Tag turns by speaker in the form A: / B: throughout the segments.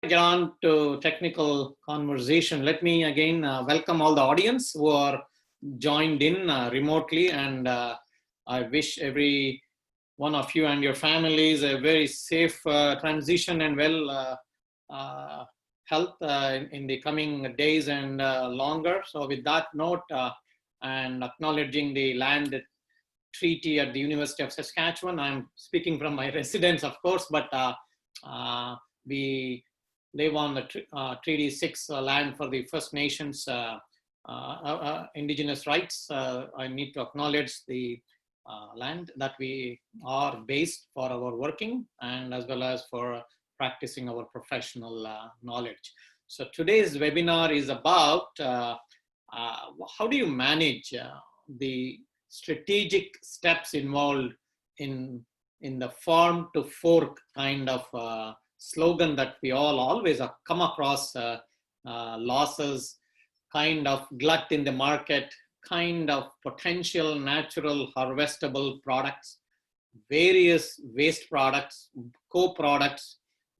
A: Get on to technical conversation, let me again welcome all the audience who are joined in remotely, and I wish every one of you and your families a very safe transition and health in the coming days and longer. So with that note, and acknowledging the land treaty at the University of Saskatchewan, I'm speaking from my residence, of course, but we live on the Treaty 6 land for the First Nations indigenous rights. I need to acknowledge the land that we are based for our working and as well as for practicing our professional knowledge. So today's webinar is about how do you manage the strategic steps involved in the farm to fork kind of slogan that we all always come across, losses, kind of glut in the market, kind of potential natural harvestable products, various waste products, co-products,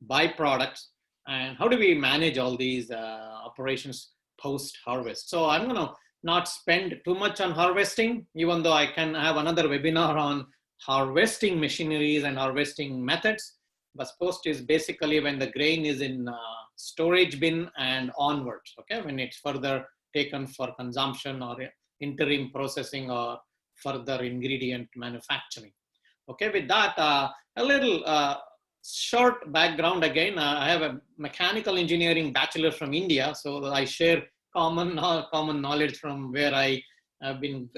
A: byproducts, and how do we manage all these operations post-harvest. So I'm going to not spend too much on harvesting, even though I can have another webinar on harvesting machineries and harvesting methods. But post is basically when the grain is in storage bin and onwards, okay, when it's further taken for consumption or interim processing or further ingredient manufacturing. Okay, with that, a little short background again. I have a mechanical engineering bachelor from India, so I share common knowledge from where I have been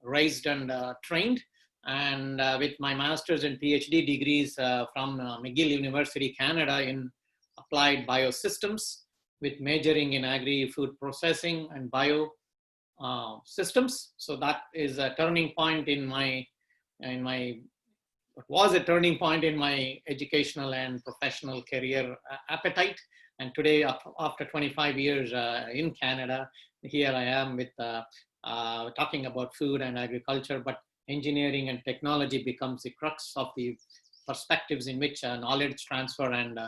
A: raised and trained. And with my master's and PhD degrees from McGill University, Canada in applied biosystems with majoring in agri-food processing and bio systems. So that is a turning point in my was a turning point in my educational and professional career appetite. And today, after 25 years in Canada, here I am with talking about food and agriculture, but engineering and technology becomes the crux of the perspectives in which knowledge transfer and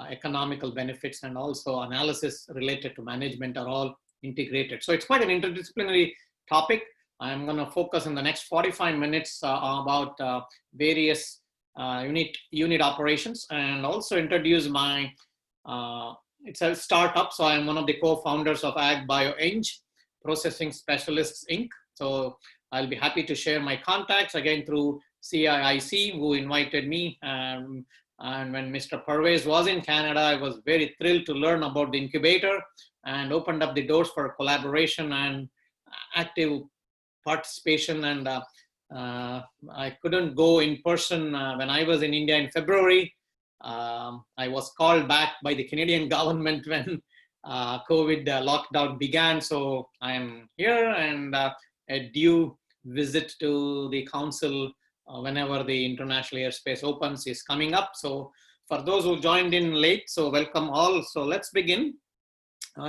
A: economical benefits and also analysis related to management are all integrated. So it's quite an interdisciplinary topic. I'm going to focus in the next 45 minutes about various unit operations and also introduce my, it's a startup. So I'm one of the co-founders of Ag BioEng Processing Specialists, Inc. So I'll be happy to share my contacts again through CIIC, who invited me. And when Mr. Prairie was in Canada, I was very thrilled to learn about the incubator and opened up the doors for collaboration and active participation. And I couldn't go in person when I was in India in February. I was called back by the Canadian government when COVID lockdown began. So I'm here and a due visit to the council whenever the international airspace opens is coming up. So for those who joined in late, so welcome all. So let's begin.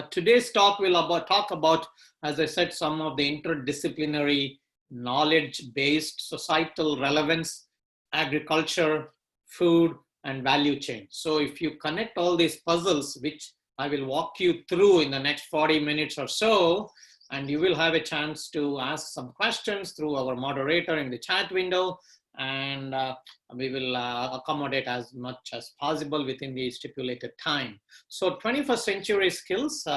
A: Today's talk will talk about, as I said, some of the interdisciplinary knowledge-based societal relevance, agriculture, food, and value chain. So if you connect all these puzzles, which I will walk you through in the next 40 minutes or so, and you will have a chance to ask some questions through our moderator in the chat window, and we will accommodate as much as possible within the stipulated time. So 21st century skills,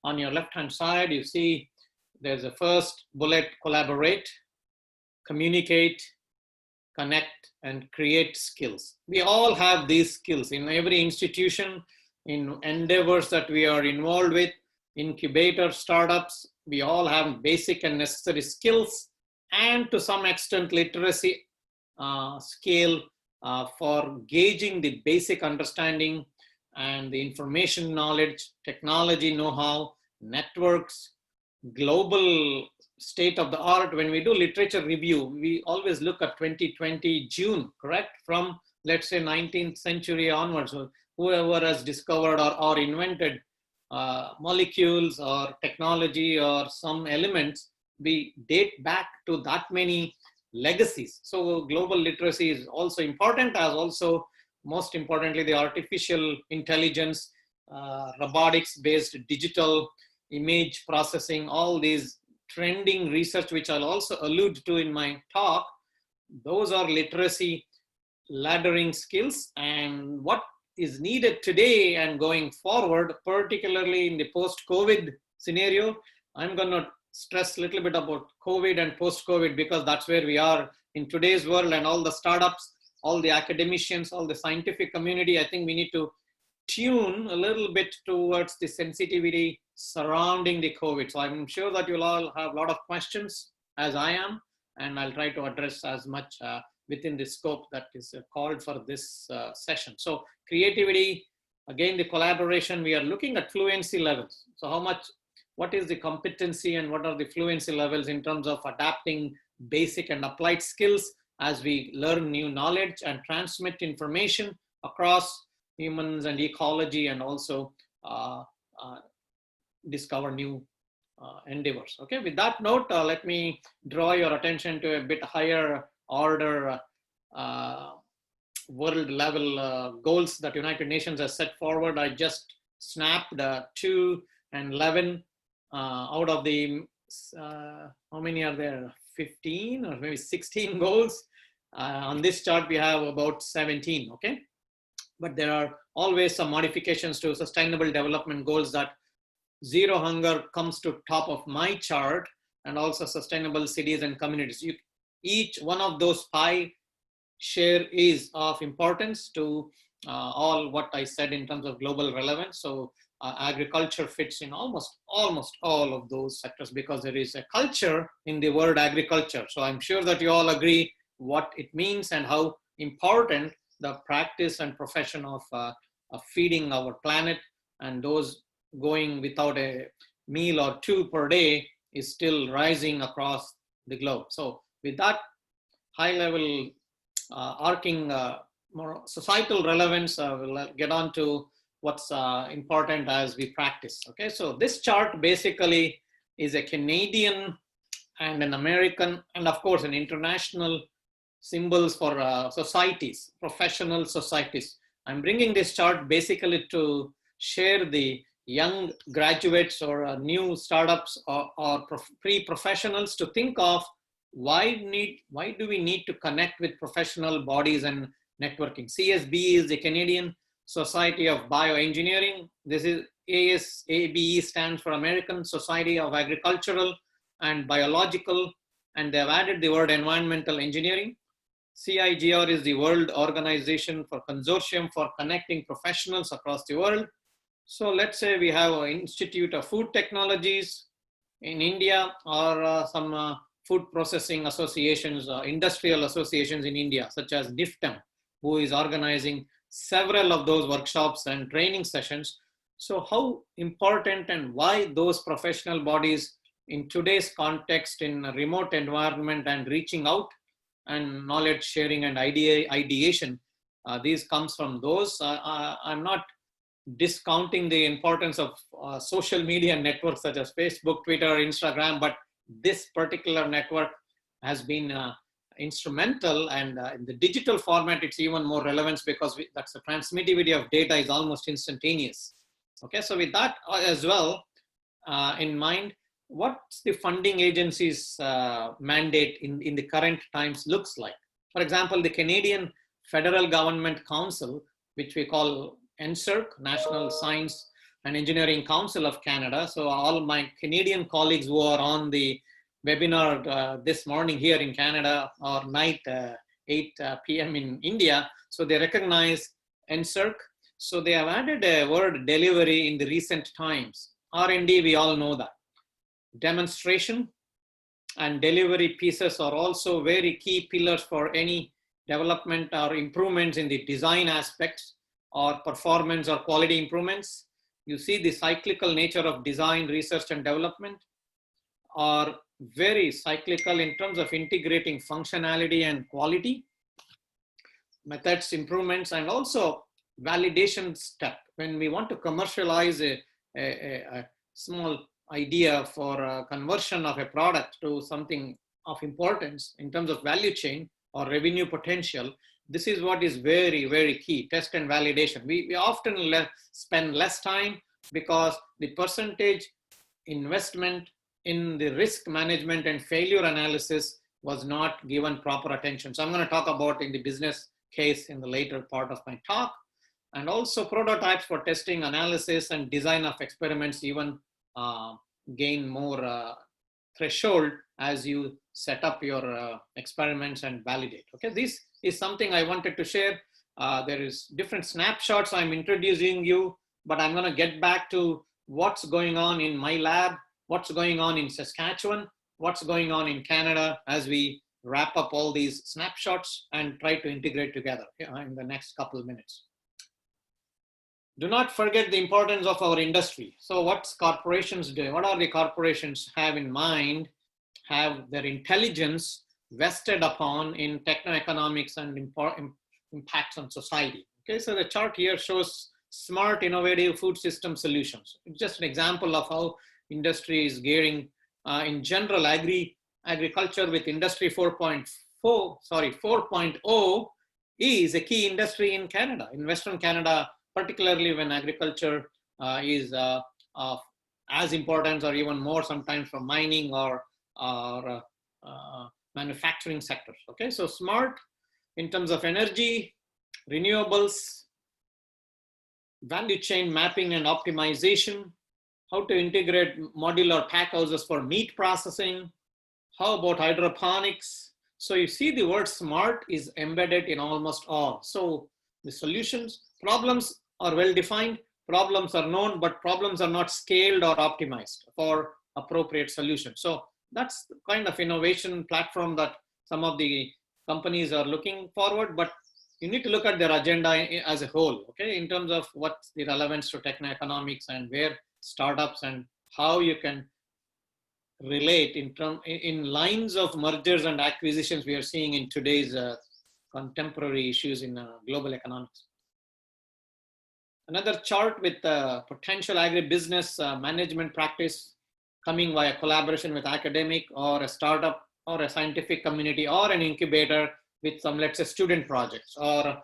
A: on your left-hand side, you see there's a first bullet: collaborate, communicate, connect, and create skills. We all have these skills in every institution, in endeavors that we are involved with, incubator startups. We all have basic and necessary skills, and to some extent literacy scale for gauging the basic understanding and the information knowledge, technology know-how, networks, global state of the art. When we do literature review, we always look at 2020 June, correct? From, let's say, 19th century onwards, whoever has discovered or invented molecules or technology or some elements, we date back to that many legacies. So global literacy is also important, as also most importantly the artificial intelligence robotics-based digital image processing, all these trending research, which I'll also allude to in my talk. Those are literacy laddering skills, and what is needed today and going forward, particularly in the post-COVID scenario. I'm going to stress a little bit about COVID and post-COVID because that's where we are in today's world, and all the startups, all the academicians, all the scientific community. I think we need to tune a little bit towards the sensitivity surrounding the COVID. So I'm sure that you'll all have a lot of questions, as I am, and I'll try to address as much within the scope that is called for this session. So creativity, again, the collaboration, we are looking at fluency levels. So what is the competency and what are the fluency levels in terms of adapting basic and applied skills as we learn new knowledge and transmit information across humans and ecology, and also discover new endeavors. Okay, with that note, let me draw your attention to a bit higher order world level goals that United Nations has set forward. I just snapped 2 and 11 out of the, how many are there? 15 or maybe 16 goals. On this chart, we have about 17, okay? But there are always some modifications to sustainable development goals. That zero hunger comes to top of my chart, and also sustainable cities and communities. Each one of those pie share is of importance to all what I said in terms of global relevance. So agriculture fits in almost all of those sectors because there is a culture in the word agriculture. So I'm sure that you all agree what it means and how important the practice and profession of feeding our planet, and those going without a meal or two per day is still rising across the globe. So with that high level arcing more societal relevance, we'll get on to what's important as we practice. Okay, so this chart basically is a Canadian and an American, and of course an international symbols for societies, professional societies. I'm bringing this chart basically to share the young graduates or new startups or pre-professionals to think of why do we need to connect with professional bodies and networking. CSB is the Canadian Society of Bioengineering. This is ASABE stands for American Society of Agricultural and Biological, and they've added the word environmental engineering. CIGR is the World Organization for Consortium for Connecting Professionals across the world. So let's say we have an Institute of Food Technologies in India, or some food processing associations, industrial associations in India, such as DIFTEM, who is organizing several of those workshops and training sessions. So how important and why those professional bodies in today's context in a remote environment and reaching out and knowledge sharing and ideation, these comes from those. I'm not discounting the importance of social media networks such as Facebook, Twitter, Instagram, but this particular network has been instrumental, and in the digital format, it's even more relevant because that's the transmittivity of data is almost instantaneous. Okay, so with that as well in mind, what's the funding agency's mandate in the current times looks like? For example, the Canadian Federal Government Council, which we call NSERC, National Science and Engineering Council of Canada. So all my Canadian colleagues who are on the webinar this morning here in Canada, or night 8 p.m. in India, so they recognize NSERC. So they have added a word delivery in the recent times. R&D, we all know that. Demonstration and delivery pieces are also very key pillars for any development or improvements in the design aspects or performance or quality improvements. You see the cyclical nature of design, research and development are very cyclical in terms of integrating functionality and quality, methods improvements, and also validation step. When we want to commercialize a small idea for a conversion of a product to something of importance in terms of value chain, or revenue potential, this is what is very, very key, test and validation. We often spend less time because the percentage investment in the risk management and failure analysis was not given proper attention. So I'm going to talk about in the business case in the later part of my talk, and also prototypes for testing, analysis, and design of experiments even gain more threshold as you set up your experiments and validate. Okay, this is something I wanted to share. There is different snapshots I'm introducing you, but I'm going to get back to what's going on in my lab, what's going on in Saskatchewan, what's going on in Canada as we wrap up all these snapshots and try to integrate together in the next couple of minutes. Do not forget the importance of our industry. So what's corporations doing? What are the corporations have in mind, have their intelligence vested upon in techno-economics and impacts on society? Okay, so the chart here shows smart, innovative food system solutions. It's just an example of how industry is gearing in general. Agriculture with industry 4.0 is a key industry in Canada, in Western Canada, particularly when agriculture is of as important or even more sometimes for mining or manufacturing sectors. Okay, so smart in terms of energy, renewables, value chain mapping and optimization, how to integrate modular pack houses for meat processing, how about hydroponics. So you see the word smart is embedded in almost all. So the solutions, problems are well defined, problems are known, but problems are not scaled or optimized for appropriate solutions. So that's the kind of innovation platform that some of the companies are looking forward, but you need to look at their agenda as a whole, okay, in terms of what's the relevance to techno-economics and where startups and how you can relate in lines of mergers and acquisitions we are seeing in today's contemporary issues in global economics. Another chart with potential agribusiness management practice coming via collaboration with academic or a startup or a scientific community or an incubator with some, let's say, student projects or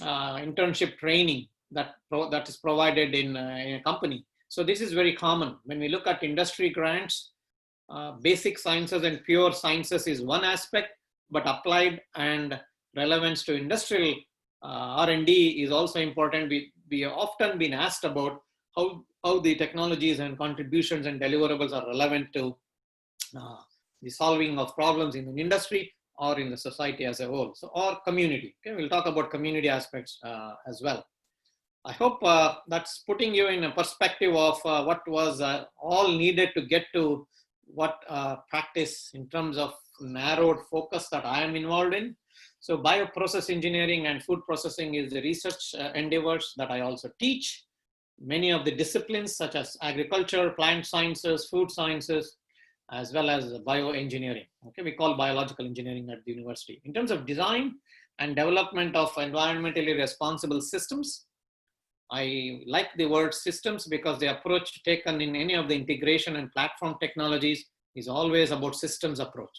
A: internship training that is provided in a company. So this is very common. When we look at industry grants, basic sciences and pure sciences is one aspect, but applied and relevance to industrial R&D is also important. We have often been asked about how the technologies and contributions and deliverables are relevant to the solving of problems in an industry or in the society as a whole, so or community. Okay, we'll talk about community aspects as well. I hope that's putting you in a perspective of what was all needed to get to what practice in terms of narrowed focus that I am involved in. So bioprocess engineering and food processing is the research endeavors that I also teach. Many of the disciplines such as agriculture, plant sciences, food sciences, as well as bioengineering. Okay, we call biological engineering at the university. In terms of design and development of environmentally responsible systems, I like the word systems because the approach taken in any of the integration and platform technologies is always about systems approach.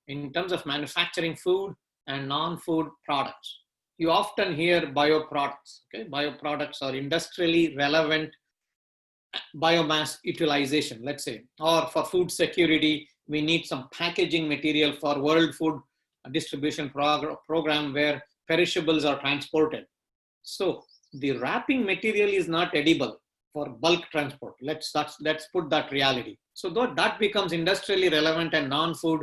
A: In terms of manufacturing food and non-food products, you often hear bioproducts. Okay, bioproducts are industrially relevant biomass utilization, let's say, or for food security, we need some packaging material for World Food Distribution Program where perishables are transported. So the wrapping material is not edible for bulk transport. Let's put that reality. So that becomes industrially relevant and non-food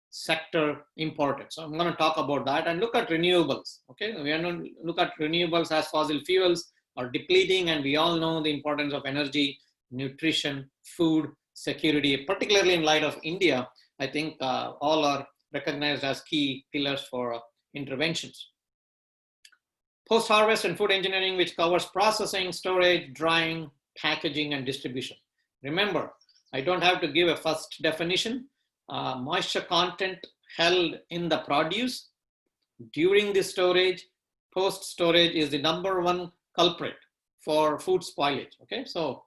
A: sector important. So I'm going to talk about that and look at renewables. Okay, we are going to look at renewables as fossil fuels are depleting, and we all know the importance of energy, nutrition, food security, particularly in light of India. I think all are recognized as key pillars for interventions. Post-harvest and food engineering, which covers processing, storage, drying, packaging, and distribution. Remember, I don't have to give a first definition. Moisture content held in the produce during the storage, post-storage is the #1 culprit for food spoilage. Okay, so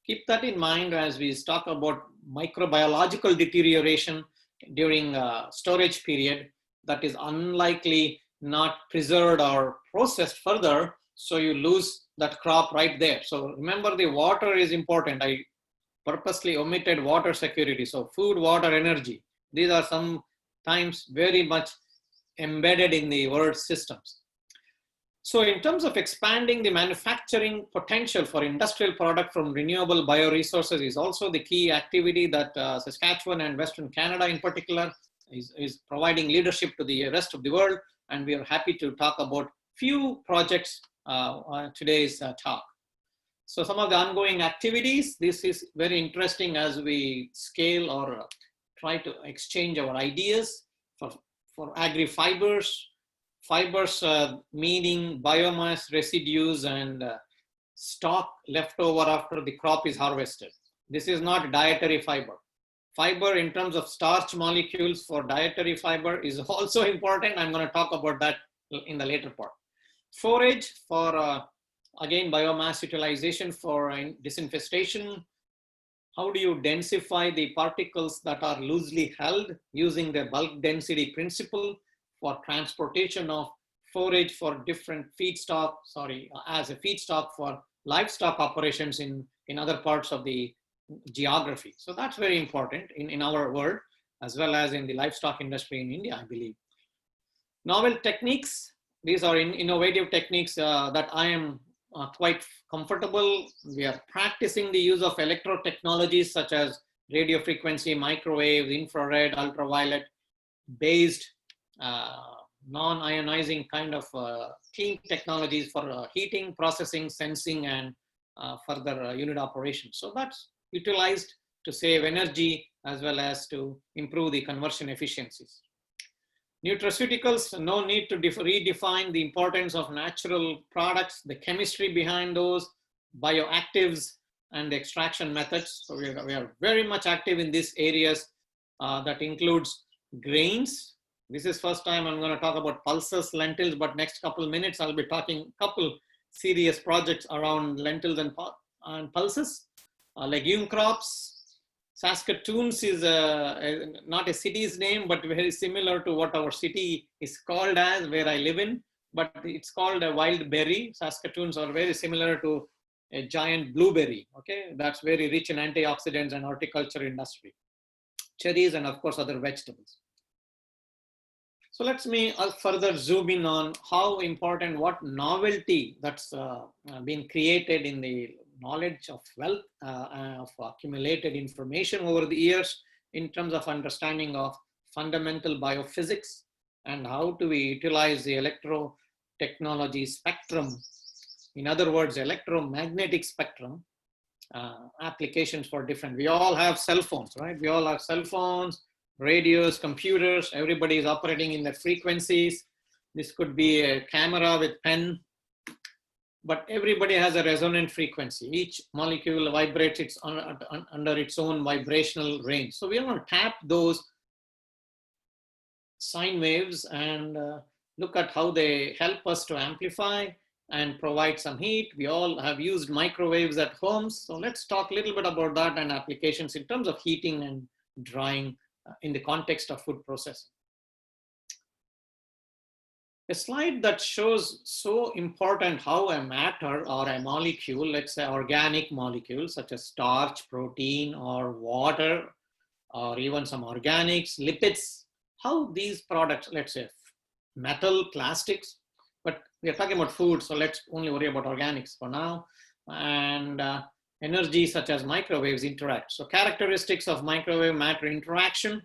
A: keep that in mind as we talk about microbiological deterioration during storage period. that is unlikely not preserved or processed further. So you lose that crop right there. So remember, the water is important. I purposely omitted water security. So food, water, energy. These are sometimes very much embedded in the word systems. So in terms of expanding the manufacturing potential for industrial product from renewable bioresources is also the key activity that Saskatchewan and Western Canada in particular is providing leadership to the rest of the world. And we are happy to talk about few projects on today's talk. So some of the ongoing activities, this is very interesting as we scale or try to exchange our ideas for agri-fibers. Fibers meaning biomass residues and stock left over after the crop is harvested. This is not dietary fiber. Fiber in terms of starch molecules for dietary fiber is also important. I'm going to talk about that in the later part. Forage for, again, biomass utilization for disinfestation. How do you densify the particles that are loosely held using the bulk density principle for transportation of forage for different feedstock, as a feedstock for livestock operations in other parts of the geography. So that's very important in our world, as well as in the livestock industry in India, I believe. Novel techniques, these are innovative techniques that I am quite comfortable. We are practicing the use of electro technologies such as radio frequency, microwave, infrared, ultraviolet based non-ionizing kind of clean technologies for heating, processing, sensing, and further unit operations. So that's utilized to save energy as well as to improve the conversion efficiencies. Nutraceuticals, no need to redefine the importance of natural products, the chemistry behind those, bioactives, and the extraction methods. So we are very much active in these areas that includes grains. This is first time I'm going to talk about pulses, lentils, but next couple of minutes I'll be talking couple serious projects around lentils and pulses. Legume crops. Saskatoons is not a city's name, but very similar to what our city is called as, where I live in, but it's called a wild berry. Saskatoons are very similar to a giant blueberry, okay? That's very rich in antioxidants and horticulture industry. Cherries and of course other vegetables. So let's me further zoom in on how important, what novelty that's been created in the knowledge of wealth of accumulated information over the years in terms of understanding of fundamental biophysics and how do we utilize the electro technology spectrum. In other words, electromagnetic spectrum applications for different, we all have cell phones, right? We all have cell phones, radios, computers, everybody is operating in their frequencies. This could be a camera with pen, but everybody has a resonant frequency. Each molecule vibrates under its own vibrational range. So we are going to tap those sine waves and look at how they help us to amplify and provide some heat. We all have used microwaves at homes. So let's talk a little bit about that and applications in terms of heating and drying in the context of food processing. A slide that shows so important how a matter or a molecule, let's say organic molecules such as starch, protein, or water, or even some organics, lipids, how these products, let's say metal, plastics, but we are talking about food, so let's only worry about organics for now, and energy such as microwaves interact. So characteristics of microwave matter interaction,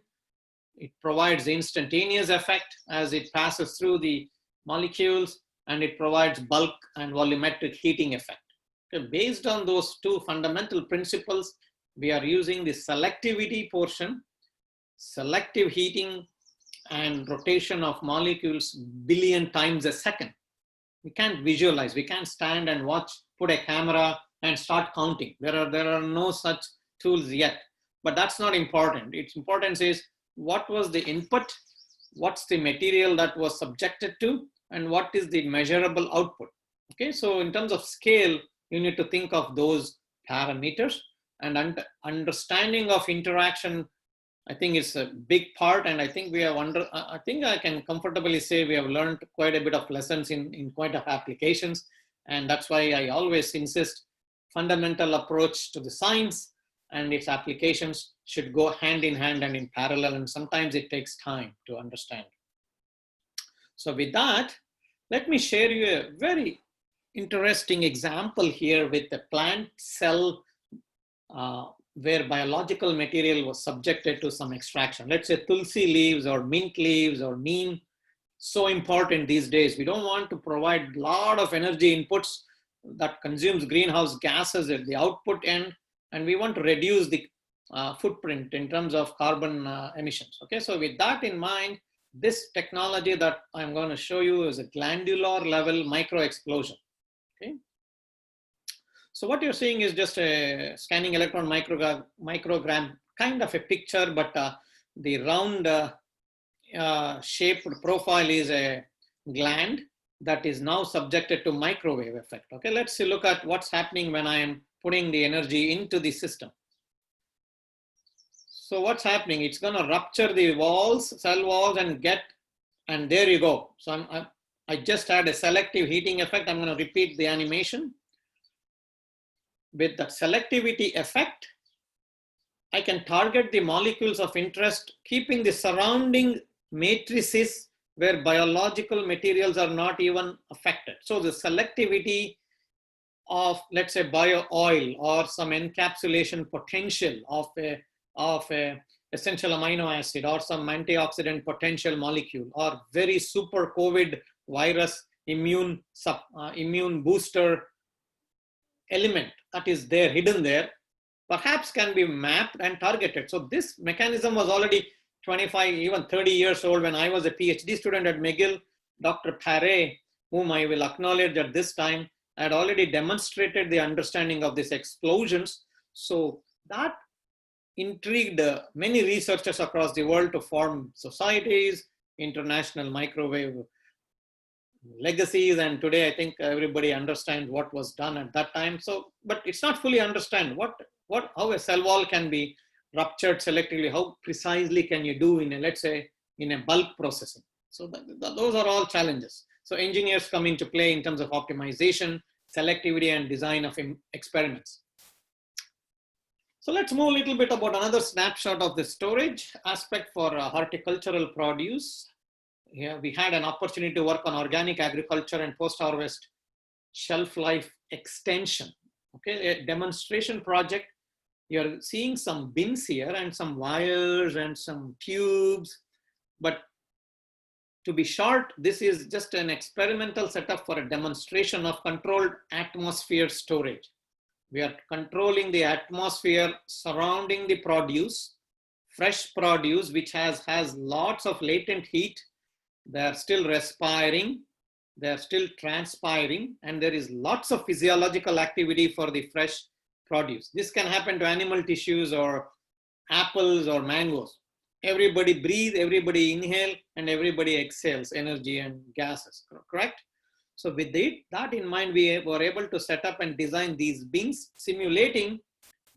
A: it provides instantaneous effect as it passes through the molecules, and it provides bulk and volumetric heating effect. Okay, based on those two fundamental principles, we are using the selectivity portion, selective heating and rotation of molecules billion times a second. We can't visualize, we can't stand and watch, put a camera and start counting. There are no such tools yet, but that's not important. Its importance is what was the input, what's the material that was subjected to, and what is the measurable output. Okay, so in terms of scale, you need to think of those parameters, and understanding of interaction I think it's a big part, and I think we have I think I can comfortably say we have learned quite a bit of lessons in quite a applications, and that's why I always insist fundamental approach to the science and its applications should go hand in hand and in parallel, and sometimes it takes time to understand. So with that, let me share you a very interesting example here with the plant cell where biological material was subjected to some extraction. Let's say tulsi leaves or mint leaves or neem. So important these days. We don't want to provide a lot of energy inputs that consumes greenhouse gases at the output end, and we want to reduce the footprint in terms of carbon emissions. Okay, so with that in mind, this technology that I'm going to show you is a glandular level micro explosion. Okay. So what you're seeing is just a scanning electron microgram kind of a picture, but the round shaped profile is a gland that is now subjected to microwave effect. Okay, let's look at what's happening when I am putting the energy into the system. So what's happening? It's going to rupture the walls, cell walls, and there you go. So I just had a selective heating effect. I'm going to repeat the animation. With the selectivity effect, I can target the molecules of interest, keeping the surrounding matrices where biological materials are not even affected. So the selectivity of, let's say, bio oil or some encapsulation potential of a essential amino acid or some antioxidant potential molecule or very super COVID virus immune booster element that is there, hidden there, perhaps can be mapped and targeted. So this mechanism was already 25, even 30 years old when I was a PhD student at McGill. Dr. Prairie, whom I will acknowledge at this time, had already demonstrated the understanding of these explosions. So that intrigued many researchers across the world to form societies, international microwave legacies, and today I think everybody understands what was done at that time. So, but it's not fully understand how a cell wall can be ruptured selectively. How precisely can you do in a, let's say, in a bulk processing? So those are all challenges. So engineers come into play in terms of optimization, selectivity, and design of experiments. So let's move a little bit about another snapshot of the storage aspect for horticultural produce. Here we had an opportunity to work on organic agriculture and post-harvest shelf life extension. Okay, a demonstration project. You're seeing some bins here and some wires and some tubes, but to be short, this is just an experimental setup for a demonstration of controlled atmosphere storage. We are controlling the atmosphere surrounding the produce, fresh produce, which has lots of latent heat. They're still respiring, they're still transpiring, and there is lots of physiological activity for the fresh produce. This can happen to animal tissues or apples or mangoes. Everybody breathes, everybody inhale, and everybody exhales energy and gases, correct? So with that in mind, we were able to set up and design these bins, simulating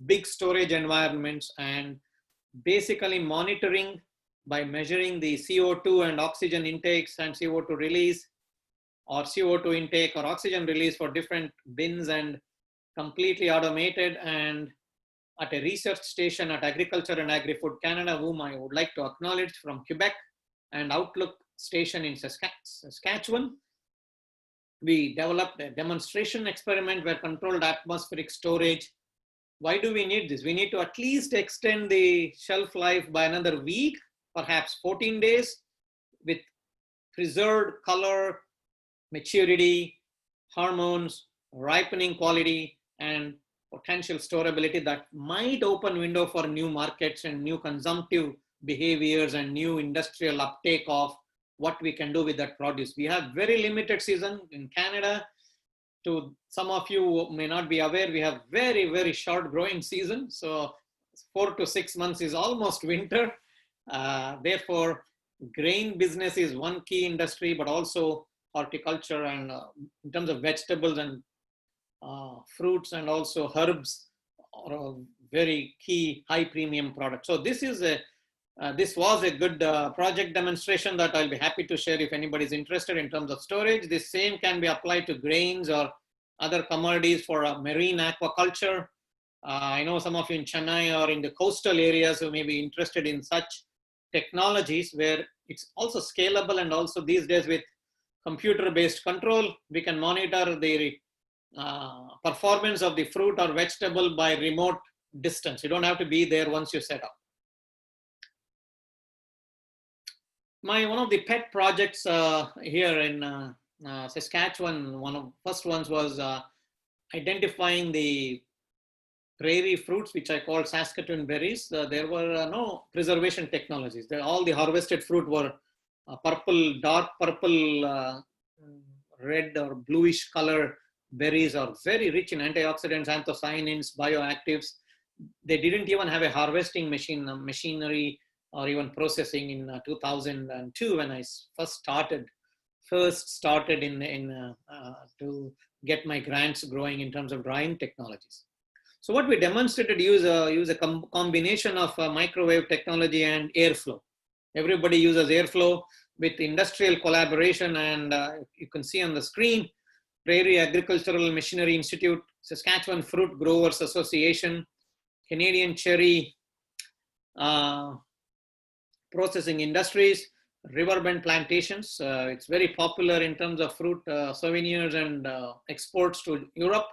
A: big storage environments and basically monitoring by measuring the CO2 and oxygen intakes and CO2 release, or CO2 intake or oxygen release for different bins, and completely automated, and at a research station at Agriculture and Agri-Food Canada, whom I would like to acknowledge, from Quebec, and Outlook station in Saskatchewan. We developed a demonstration experiment where controlled atmospheric storage. Why do we need this? We need to at least extend the shelf life by another week, perhaps 14 days, with preserved color, maturity, hormones, ripening quality, and potential storability that might open window for new markets and new consumptive behaviors and new industrial uptake of what we can do with that produce. We have very limited season in Canada. To some of you who may not be aware, we have very, very short growing season. So 4 to 6 months is almost winter. Therefore, grain business is one key industry, but also horticulture and in terms of vegetables and fruits and also herbs are a very key high premium product. So this is a This was a good project demonstration that I'll be happy to share if anybody is interested in terms of storage. This same can be applied to grains or other commodities for marine aquaculture. I know some of you in Chennai or in the coastal areas who may be interested in such technologies where it's also scalable, and also these days with computer-based control, we can monitor the performance of the fruit or vegetable by remote distance. You don't have to be there once you set up. One of the pet projects here in Saskatchewan, one of the first ones was identifying the prairie fruits, which I call Saskatoon berries. There were no preservation technologies. All the harvested fruit were purple, dark purple, red or bluish color berries, are very rich in antioxidants, anthocyanins, bioactives. They didn't even have a harvesting machinery or even processing in 2002 when I first started to get my grants growing in terms of drying technologies. So what we demonstrated use a combination of microwave technology and airflow. Everybody uses airflow with industrial collaboration, and you can see on the screen, Prairie Agricultural Machinery Institute, Saskatchewan Fruit Growers Association, Canadian Cherry Processing Industries, Riverbend Plantations. It's very popular in terms of fruit souvenirs and exports to Europe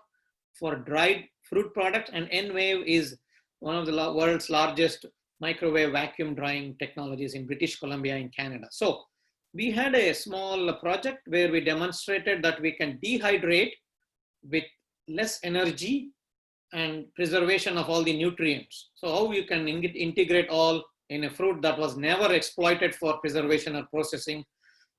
A: for dried fruit products. And N-Wave is one of the world's largest microwave vacuum drying technologies in British Columbia in Canada. So we had a small project where we demonstrated that we can dehydrate with less energy and preservation of all the nutrients. So how you can integrate all in a fruit that was never exploited for preservation or processing.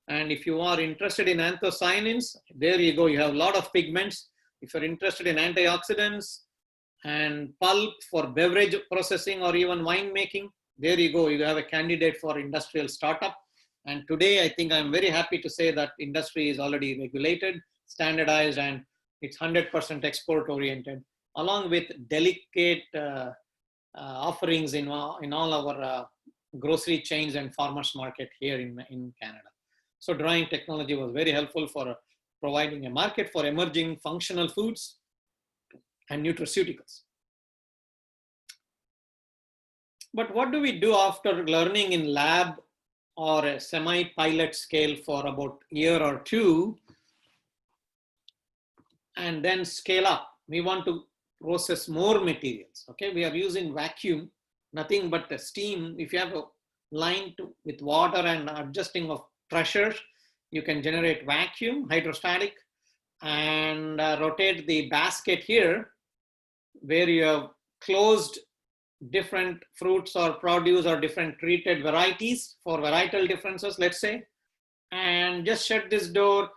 A: And if you are interested in anthocyanins, there you go, you have a lot of pigments. If you're interested in antioxidants and pulp for beverage processing or even wine making, there you go, you have a candidate for industrial startup. And today, I think I'm very happy to say that industry is already regulated, standardized, and it's 100% export oriented, along with delicate offerings in all our grocery chains and farmers market here in Canada. So drying technology was very helpful for providing a market for emerging functional foods and nutraceuticals. But what do we do after learning in lab or a semi-pilot scale for about a year or two, and then scale up? We want to process more materials. Okay, we are using vacuum, nothing but the steam. If you have a line with water and adjusting of pressure, you can generate vacuum, hydrostatic, and rotate the basket here, where you have closed different fruits or produce or different treated varieties for varietal differences, let's say, and just shut this door,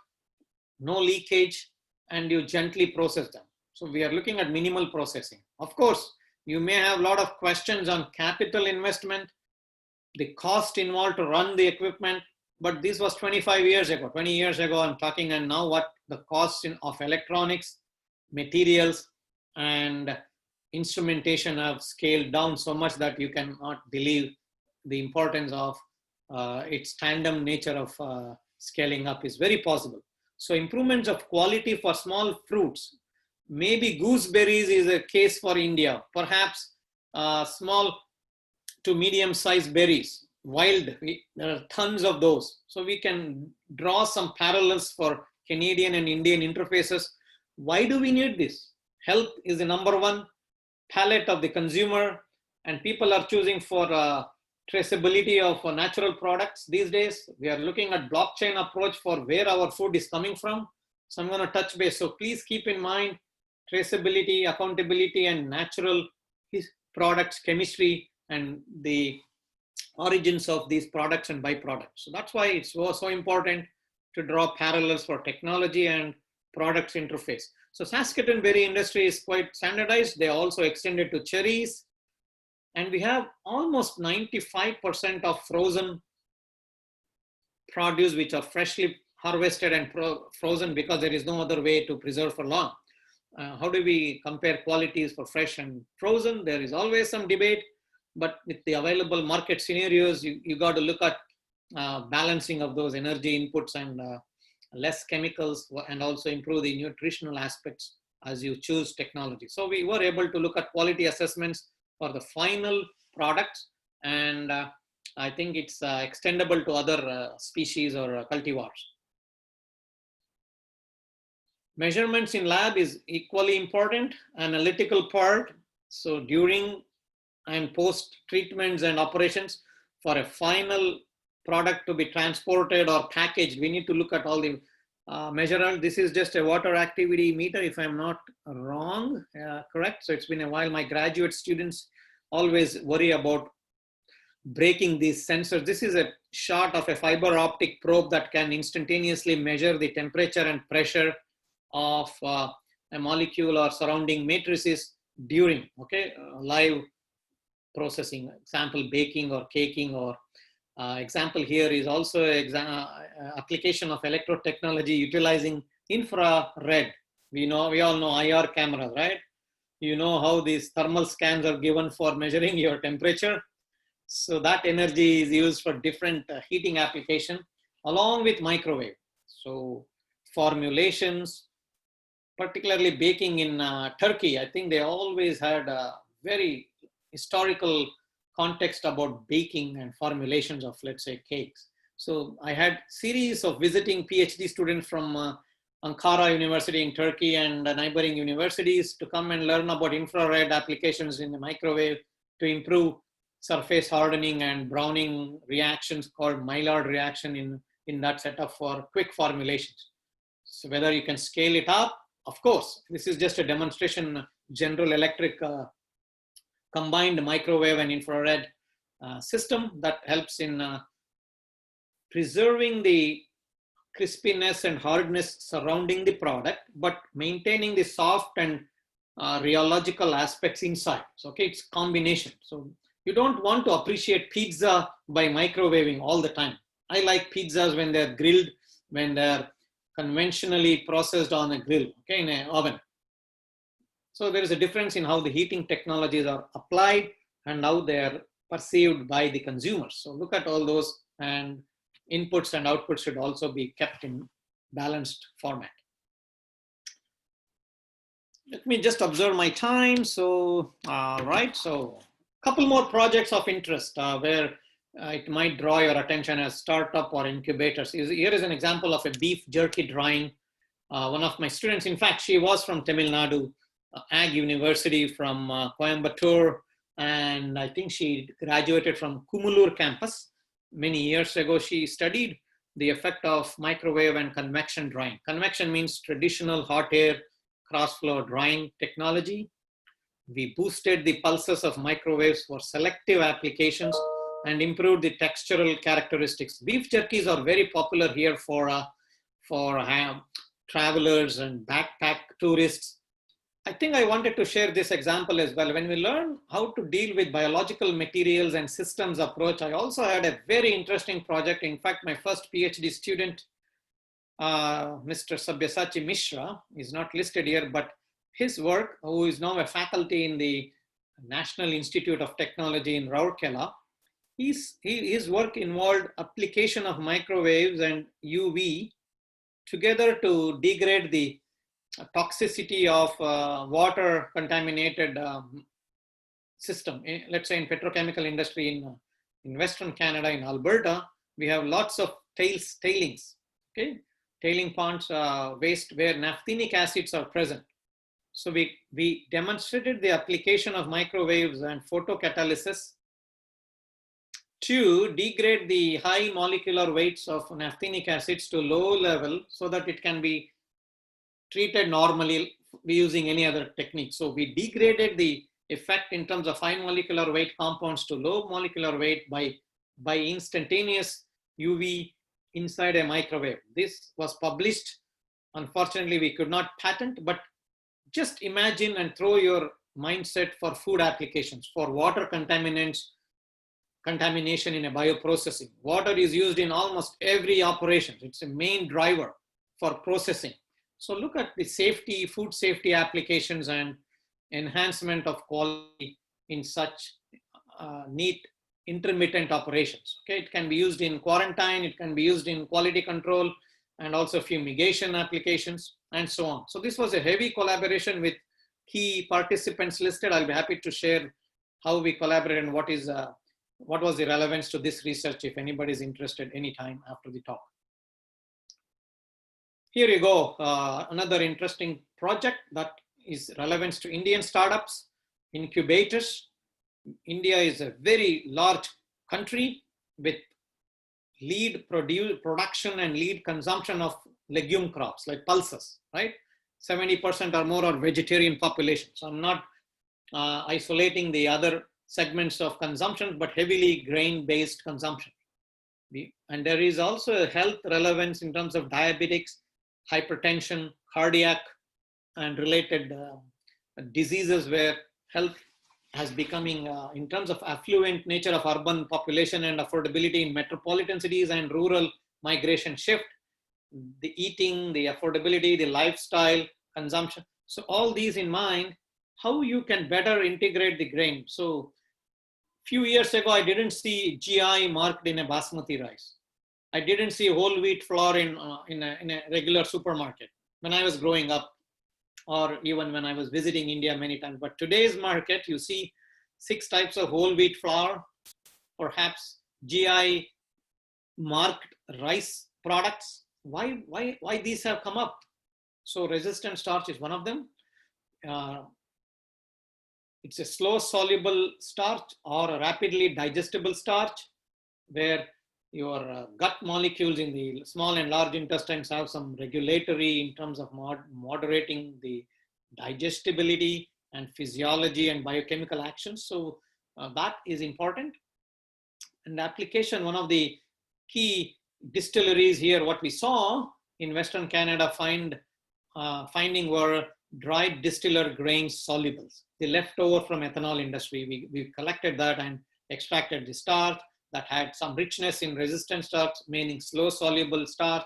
A: no leakage, and you gently process them. So we are looking at minimal processing. Of course, you may have a lot of questions on capital investment, the cost involved to run the equipment, but this was 25 years ago, 20 years ago I'm talking, and now what the cost of electronics, materials, and instrumentation have scaled down so much that you cannot believe the importance of its tandem nature of scaling up is very possible. So improvements of quality for small fruits, maybe gooseberries is a case for India, perhaps small to medium sized berries, wild, there are tons of those. So we can draw some parallels for Canadian and Indian interfaces. Why do we need this? Health is the number one palate of the consumer, and people are choosing for traceability of natural products these days. We are looking at blockchain approach for where our food is coming from. So I'm going to touch base. So please keep in mind traceability, accountability, and natural products, chemistry, and the origins of these products and byproducts. So that's why it's so important to draw parallels for technology and products interface. So Saskatoon berry industry is quite standardized. They also extended to cherries. And we have almost 95% of frozen produce which are freshly harvested and frozen because there is no other way to preserve for long. How do we compare qualities for fresh and frozen? There is always some debate. but with the available market scenarios, you got to look at balancing of those energy inputs and less chemicals, and also improve the nutritional aspects as you choose technology. So we were able to look at quality assessments for the final products, and I think it's extendable to other species or cultivars. Measurements in lab is equally important, analytical part. So during and post treatments and operations, for a final product to be transported or packaged, we need to look at all the measurements. This is just a water activity meter, if I'm not wrong, correct? So it's been a while. My graduate students always worry about breaking these sensors. This is a shot of a fiber optic probe that can instantaneously measure the temperature and pressure of a molecule or surrounding matrices during live processing, example baking or caking, or example here is also application of electrotechnology utilizing infrared. We all know IR cameras, right? You know how these thermal scans are given for measuring your temperature. So that energy is used for different heating application along with microwave. So formulations, particularly baking in Turkey, I think they always had a very historical context about baking and formulations of, let's say, cakes. So I had series of visiting PhD students from Ankara University in Turkey and neighboring universities to come and learn about infrared applications in the microwave to improve surface hardening and browning reactions called Maillard reaction in that setup for quick formulations. So whether you can scale it up, of course, this is just a demonstration. General Electric combined microwave and infrared system that helps in preserving the crispiness and hardness surrounding the product, but maintaining the soft and rheological aspects inside. So, it's combination. So you don't want to appreciate pizza by microwaving all the time. I like pizzas when they're grilled, when they're conventionally processed on a grill, in an oven. So there is a difference in how the heating technologies are applied and how they are perceived by the consumers. So look at all those, and inputs and outputs should also be kept in balanced format. Let me just observe my time. So, right. So a couple more projects of interest where it might draw your attention as startup or incubators. Here is an example of a beef jerky drying. One of my students, in fact, she was from Tamil Nadu, Ag University from Coimbatore, and I think she graduated from Kumulur campus many years ago. She studied the effect of microwave and convection drying. Convection means traditional hot air cross flow drying technology. We boosted the pulses of microwaves for selective applications and improved the textural characteristics. Beef jerkies are very popular here for travelers and backpack tourists. I think I wanted to share this example as well. When we learn how to deal with biological materials and systems approach, I also had a very interesting project. In fact, my first PhD student, Mr. Sabyasachi Mishra, is not listed here, but his work, who is now a faculty in the National Institute of Technology in Rourkela, his work involved application of microwaves and UV together to degrade the toxicity of water contaminated system. Let's say in petrochemical industry in Western Canada, in Alberta, we have lots of tailings, tailing ponds, waste where naphthenic acids are present. So we demonstrated the application of microwaves and photocatalysis to degrade the high molecular weights of naphthenic acids to low level so that it can be treated normally using any other technique. So we degraded the effect in terms of high molecular weight compounds to low molecular weight by instantaneous UV inside a microwave. This was published. Unfortunately, we could not patent, but just imagine and throw your mindset for food applications, for water contamination in a bioprocessing. Water is used in almost every operation. It's a main driver for processing. So look at the safety, food safety applications and enhancement of quality in such neat intermittent operations. Okay, it can be used in quarantine, it can be used in quality control, and also fumigation applications, and so on. So this was a heavy collaboration with key participants listed. I'll be happy to share how we collaborate and what was the relevance to this research if anybody is interested anytime after the talk. Here you go, another interesting project that is relevant to Indian startups, incubators. India is a very large country with lead production and lead consumption of legume crops like pulses, right? 70% or more are vegetarian population. So I'm not isolating the other segments of consumption, but heavily grain-based consumption. And there is also a health relevance in terms of diabetics, hypertension, cardiac, and related diseases where health has becoming, in terms of affluent nature of urban population and affordability in metropolitan cities and rural migration shift, the eating, the affordability, the lifestyle, consumption. So all these in mind, how you can better integrate the grain. So few years ago, I didn't see GI marked in a basmati rice. I didn't see whole wheat flour in a regular supermarket when I was growing up, or even when I was visiting India many times. But today's market, you see 6 types of whole wheat flour, perhaps GI marked rice products. Why these have come up? So resistant starch is one of them. It's a slow soluble starch or a rapidly digestible starch where your gut molecules in the small and large intestines have some regulatory in terms of moderating the digestibility and physiology and biochemical actions. So that is important. And application, one of the key distilleries here, what we saw in Western Canada finding were dried distiller grain solubles, the leftover from ethanol industry. We collected that and extracted the starch that had some richness in resistant starch, meaning slow soluble starch.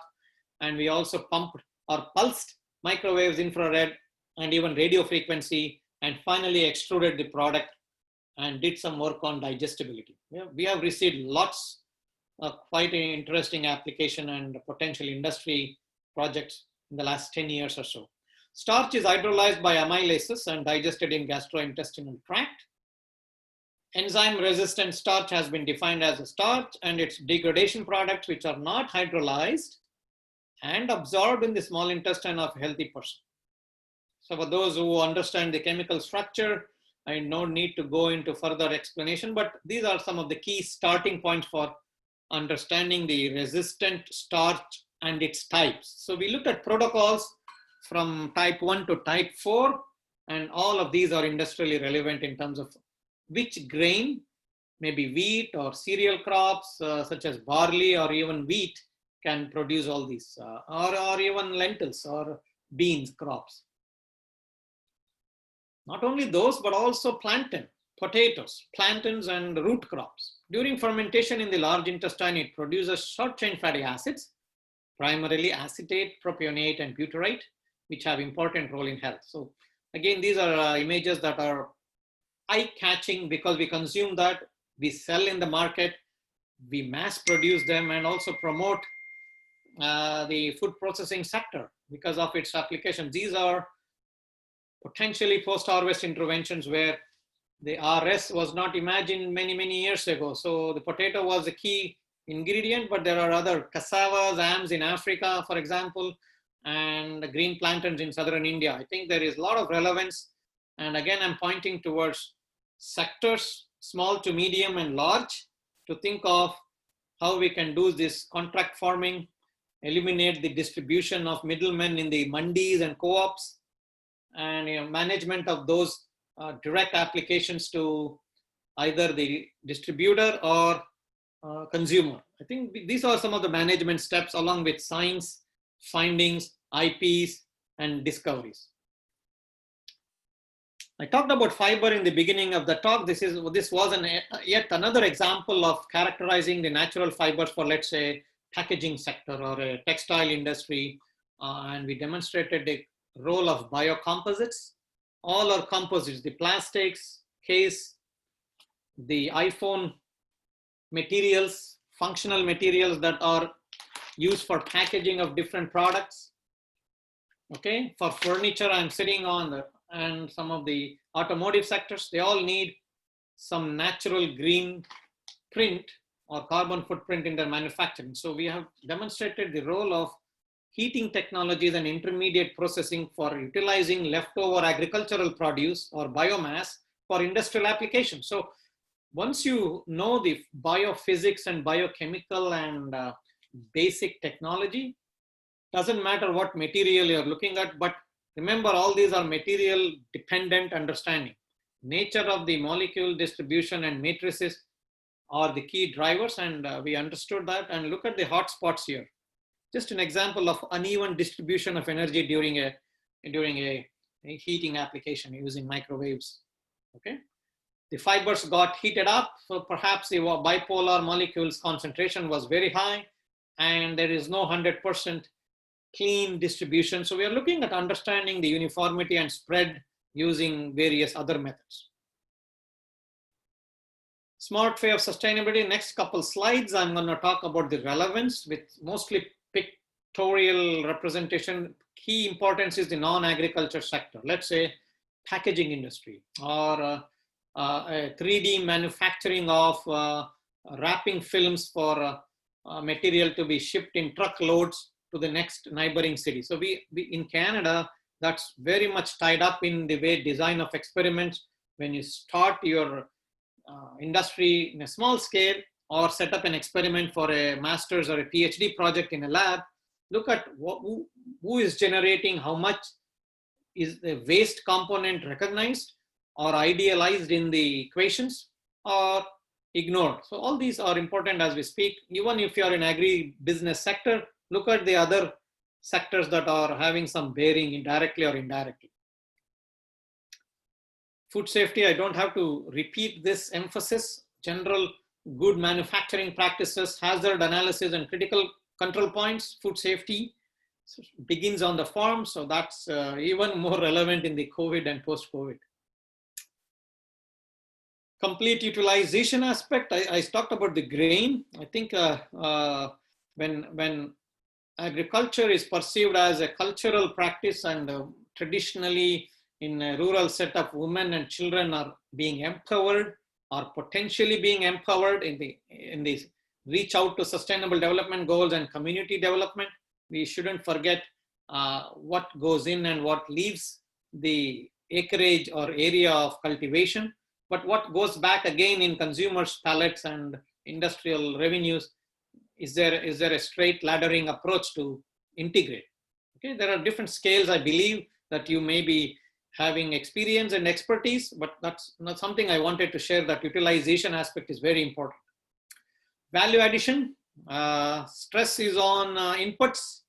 A: And we also pumped or pulsed microwaves, infrared, and even radio frequency, and finally extruded the product and did some work on digestibility. We have received lots of quite interesting application and potential industry projects in the last 10 years or so. Starch is hydrolyzed by amylases and digested in gastrointestinal tract. Enzyme-resistant starch has been defined as a starch and its degradation products which are not hydrolyzed and absorbed in the small intestine of a healthy person. So for those who understand the chemical structure, I no need to go into further explanation, but these are some of the key starting points for understanding the resistant starch and its types. So we looked at protocols from type 1 to type 4, and all of these are industrially relevant in terms of which grain, maybe wheat or cereal crops such as barley or even wheat can produce all these, or even lentils or beans crops. Not only those, but also plantain, potatoes, plantains, and root crops. During fermentation in the large intestine, it produces short-chain fatty acids, primarily acetate, propionate, and butyrate, which have important role in health. So again, these are images that are eye-catching because we consume that, we sell in the market, we mass produce them, and also promote the food processing sector because of its application. These are potentially post-harvest interventions where the RS was not imagined many, many years ago. So the potato was a key ingredient, but there are other cassavas, yams in Africa, for example, and green plantains in southern India. I think there is a lot of relevance. And again, I'm pointing towards sectors, small to medium and large, to think of how we can do this contract farming, eliminate the distribution of middlemen in the mandis and co-ops, and management of those direct applications to either the distributor or consumer. I think these are some of the management steps along with science, findings, IPs, and discoveries. I talked about fiber in the beginning of the talk. This was yet another example of characterizing the natural fibers for, let's say, packaging sector or a textile industry. And we demonstrated the role of biocomposites. All are composites, the plastics, case, the iPhone materials, functional materials that are used for packaging of different products. Okay, for furniture, I'm sitting on the, and some of the automotive sectors, they all need some natural green print or carbon footprint in their manufacturing. So we have demonstrated the role of heating technologies and intermediate processing for utilizing leftover agricultural produce or biomass for industrial applications. So once you know the biophysics and biochemical and basic technology, doesn't matter what material you're looking at, but remember, all these are material dependent understanding. Nature of the molecule distribution and matrices are the key drivers, and we understood that. And look at the hotspots here. Just an example of uneven distribution of energy during a heating application using microwaves. Okay, the fibers got heated up, so perhaps the bipolar molecules concentration was very high, and there is no 100% clean distribution. So we are looking at understanding the uniformity and spread using various other methods. Smart way of sustainability. Next couple slides, I'm going to talk about the relevance with mostly pictorial representation. Key importance is the non-agriculture sector. Let's say packaging industry or a 3D manufacturing of wrapping films for material to be shipped in truckloads to the next neighboring city. So we in Canada, that's very much tied up in the way design of experiments. When you start your industry in a small scale or set up an experiment for a master's or a PhD project in a lab, look at who is generating, how much is the waste component recognized or idealized in the equations or ignored. So all these are important as we speak. Even if you are in agri-business sector, look at the other sectors that are having some bearing directly or indirectly. Food safety, I don't have to repeat this emphasis. General good manufacturing practices, hazard analysis, and critical control points. Food safety begins on the farm, so that's even more relevant in the COVID and post-COVID. Complete utilization aspect, I talked about the grain. I think when agriculture is perceived as a cultural practice and traditionally in a rural setup, women and children are being empowered or potentially being empowered in the reach out to sustainable development goals and community development. We shouldn't forget what goes in and what leaves the acreage or area of cultivation, but what goes back again in consumers' palettes and industrial revenues. Is there a straight laddering approach to integrate? Okay, there are different scales, I believe, that you may be having experience and expertise, but that's not something I wanted to share. That utilization aspect is very important. Value addition, stress is on inputs.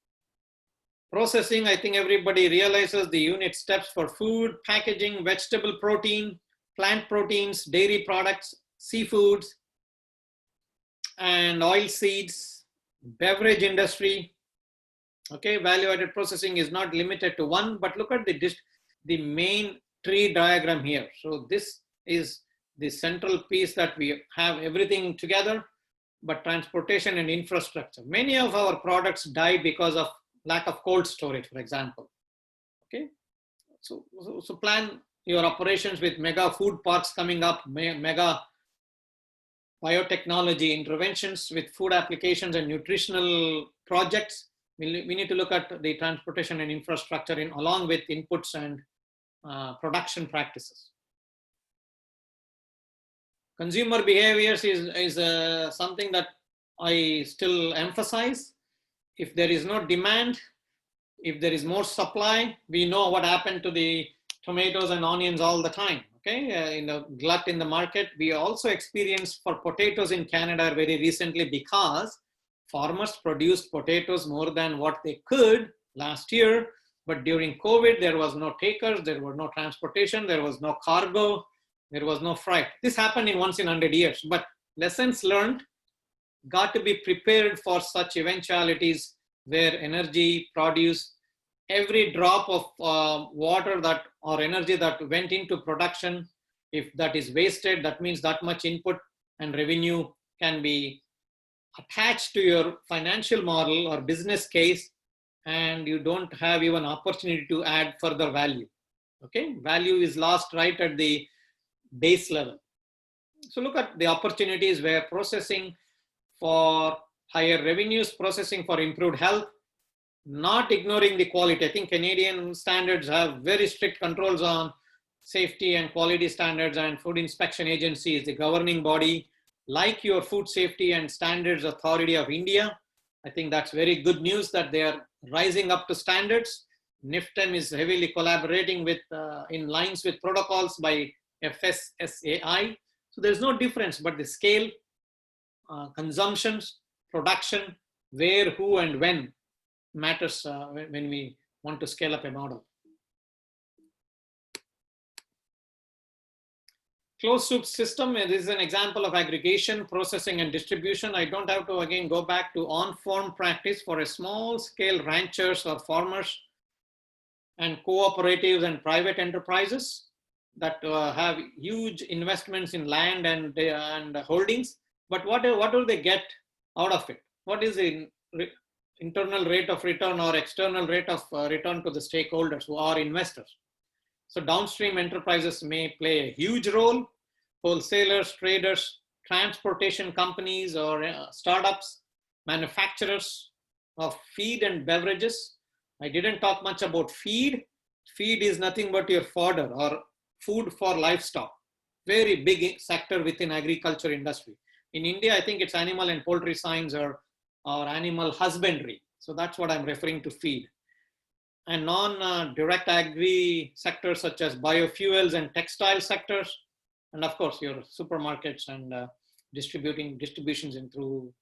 A: Processing, I think everybody realizes the unit steps for food, packaging, vegetable protein, plant proteins, dairy products, seafoods, and oil seeds, beverage industry. Okay, value-added processing is not limited to one, but look at the main tree diagram here. So this is the central piece that we have everything together, but transportation and infrastructure. Many of our products die because of lack of cold storage, for example. Okay, so plan your operations with mega food parks coming up, mega biotechnology interventions with food applications and nutritional projects. We need to look at the transportation and infrastructure along with inputs and production practices. Consumer behaviors is something that I still emphasize. If there is no demand, if there is more supply, we know what happened to the tomatoes and onions all the time. Okay, in the glut in the market. We also experienced for potatoes in Canada very recently because farmers produced potatoes more than what they could last year. But during COVID, there was no takers, there was no transportation, there was no cargo, there was no freight. This happened in once in 100 years, but lessons learned, got to be prepared for such eventualities where energy produce, every drop of water that or energy that went into production If that is wasted, that means that much input and revenue can be attached to your financial model or business case, and you don't have even opportunity to add further value. Okay, value is lost right at the base level. So look at the opportunities where processing for higher revenues, processing for improved health, not ignoring the quality. I think Canadian standards have very strict controls on safety and quality standards, and Food Inspection Agency is the governing body, like your Food Safety and Standards Authority of India. I think that's very good news that they are rising up to standards. NIFTEM is heavily collaborating with in lines with protocols by FSSAI. So there's no difference, but the scale, consumptions, production, where, who, and when matters when we want to scale up a model. Closed loop system, this is an example of aggregation, processing, and distribution. I don't have to again go back to on-farm practice for a small scale ranchers or farmers and cooperatives and private enterprises that have huge investments in land and holdings. But what do they get out of it? What is the internal rate of return or external rate of return to the stakeholders who are investors? So downstream enterprises may play a huge role. Wholesalers, traders, transportation companies or startups, manufacturers of feed and beverages. I didn't talk much about feed. Feed is nothing but your fodder or food for livestock. Very big sector within agriculture industry. In India, I think it's animal and poultry science or animal husbandry. So that's what I'm referring to feed. And non-direct agri sectors such as biofuels and textile sectors. And of course, your supermarkets and distributions in through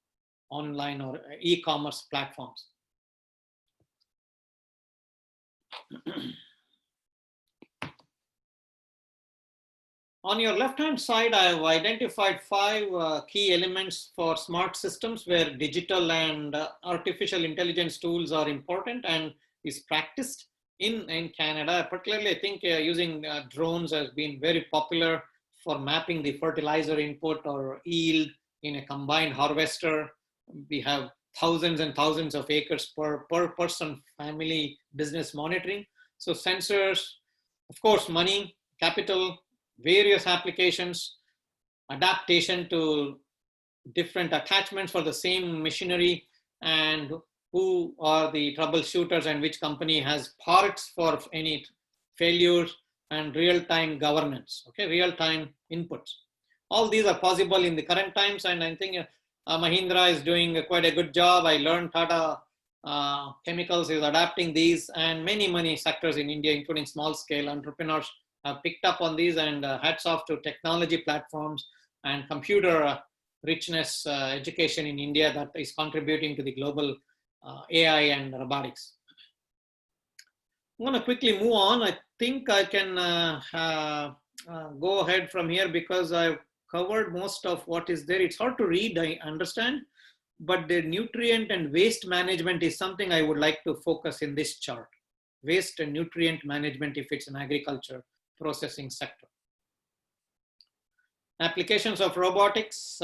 A: online or e-commerce platforms. On your left-hand side, I have identified 5 key elements for smart systems where digital and artificial intelligence tools are important and is practiced in Canada. Particularly, I think using drones has been very popular for mapping the fertilizer input or yield in a combined harvester. We have thousands and thousands of acres per person, family, business monitoring. So sensors, of course, money, capital, various applications, adaptation to different attachments for the same machinery, and who are the troubleshooters and which company has parts for any failures, and real-time governance, okay, real-time inputs. All these are possible in the current times, and I think Mahindra is doing quite a good job. I learned Tata Chemicals is adapting these, and many sectors in India, including small-scale entrepreneurs, have picked up on these, and hats off to technology platforms and computer richness education in India that is contributing to the global AI and robotics. I'm going to quickly move on. I think I can go ahead from here because I've covered most of what is there. It's hard to read, I understand, but the nutrient and waste management is something I would like to focus in this chart. Waste and nutrient management if it's an agriculture processing sector. Applications of robotics.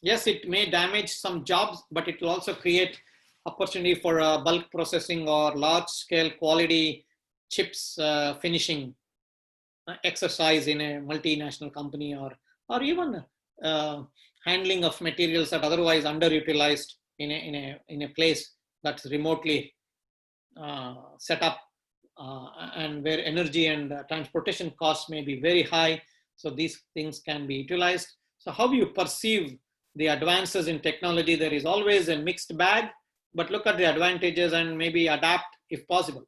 A: Yes, it may damage some jobs, but it will also create opportunity for bulk processing or large scale quality chips finishing exercise in a multinational company, or even handling of materials that otherwise underutilized in a place that's remotely set up and where energy and transportation costs may be very high. So these things can be utilized. So how you perceive the advances in technology, there is always a mixed bag, but look at the advantages and maybe adapt if possible.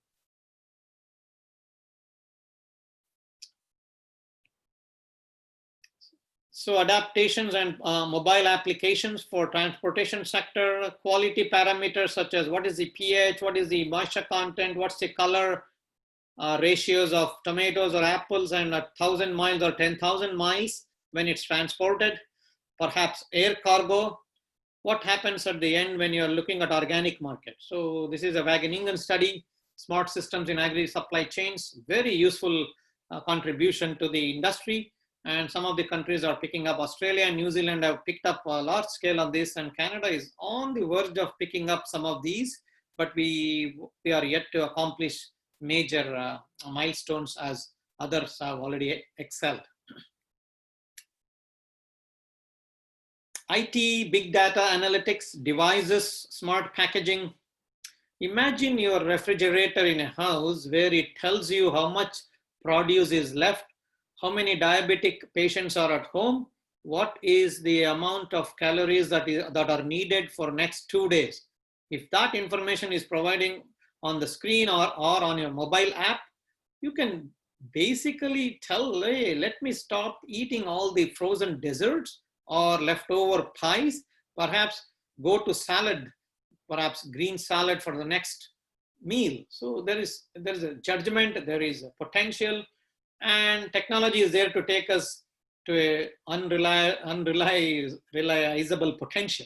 A: So adaptations and mobile applications for transportation sector, quality parameters such as what is the pH, what is the moisture content, what's the color ratios of tomatoes or apples, and 1,000 miles or 10,000 miles when it's transported, perhaps air cargo. What happens at the end when you're looking at organic market? So this is a Wageningen study, smart systems in agri supply chains, very useful contribution to the industry. And some of the countries are picking up. Australia and New Zealand have picked up a large scale of this, and Canada is on the verge of picking up some of these, but we are yet to accomplish major milestones as others have already excelled. IT, big data analytics, devices, smart packaging. Imagine your refrigerator in a house where it tells you how much produce is left, how many diabetic patients are at home, what is the amount of calories that are needed for next 2 days. If that information is providing on the screen or on your mobile app, you can basically tell, hey, let me stop eating all the frozen desserts or leftover pies, perhaps go to salad, perhaps green salad for the next meal. So there is a judgment, there is a potential, and technology is there to take us to a unrealizable potential.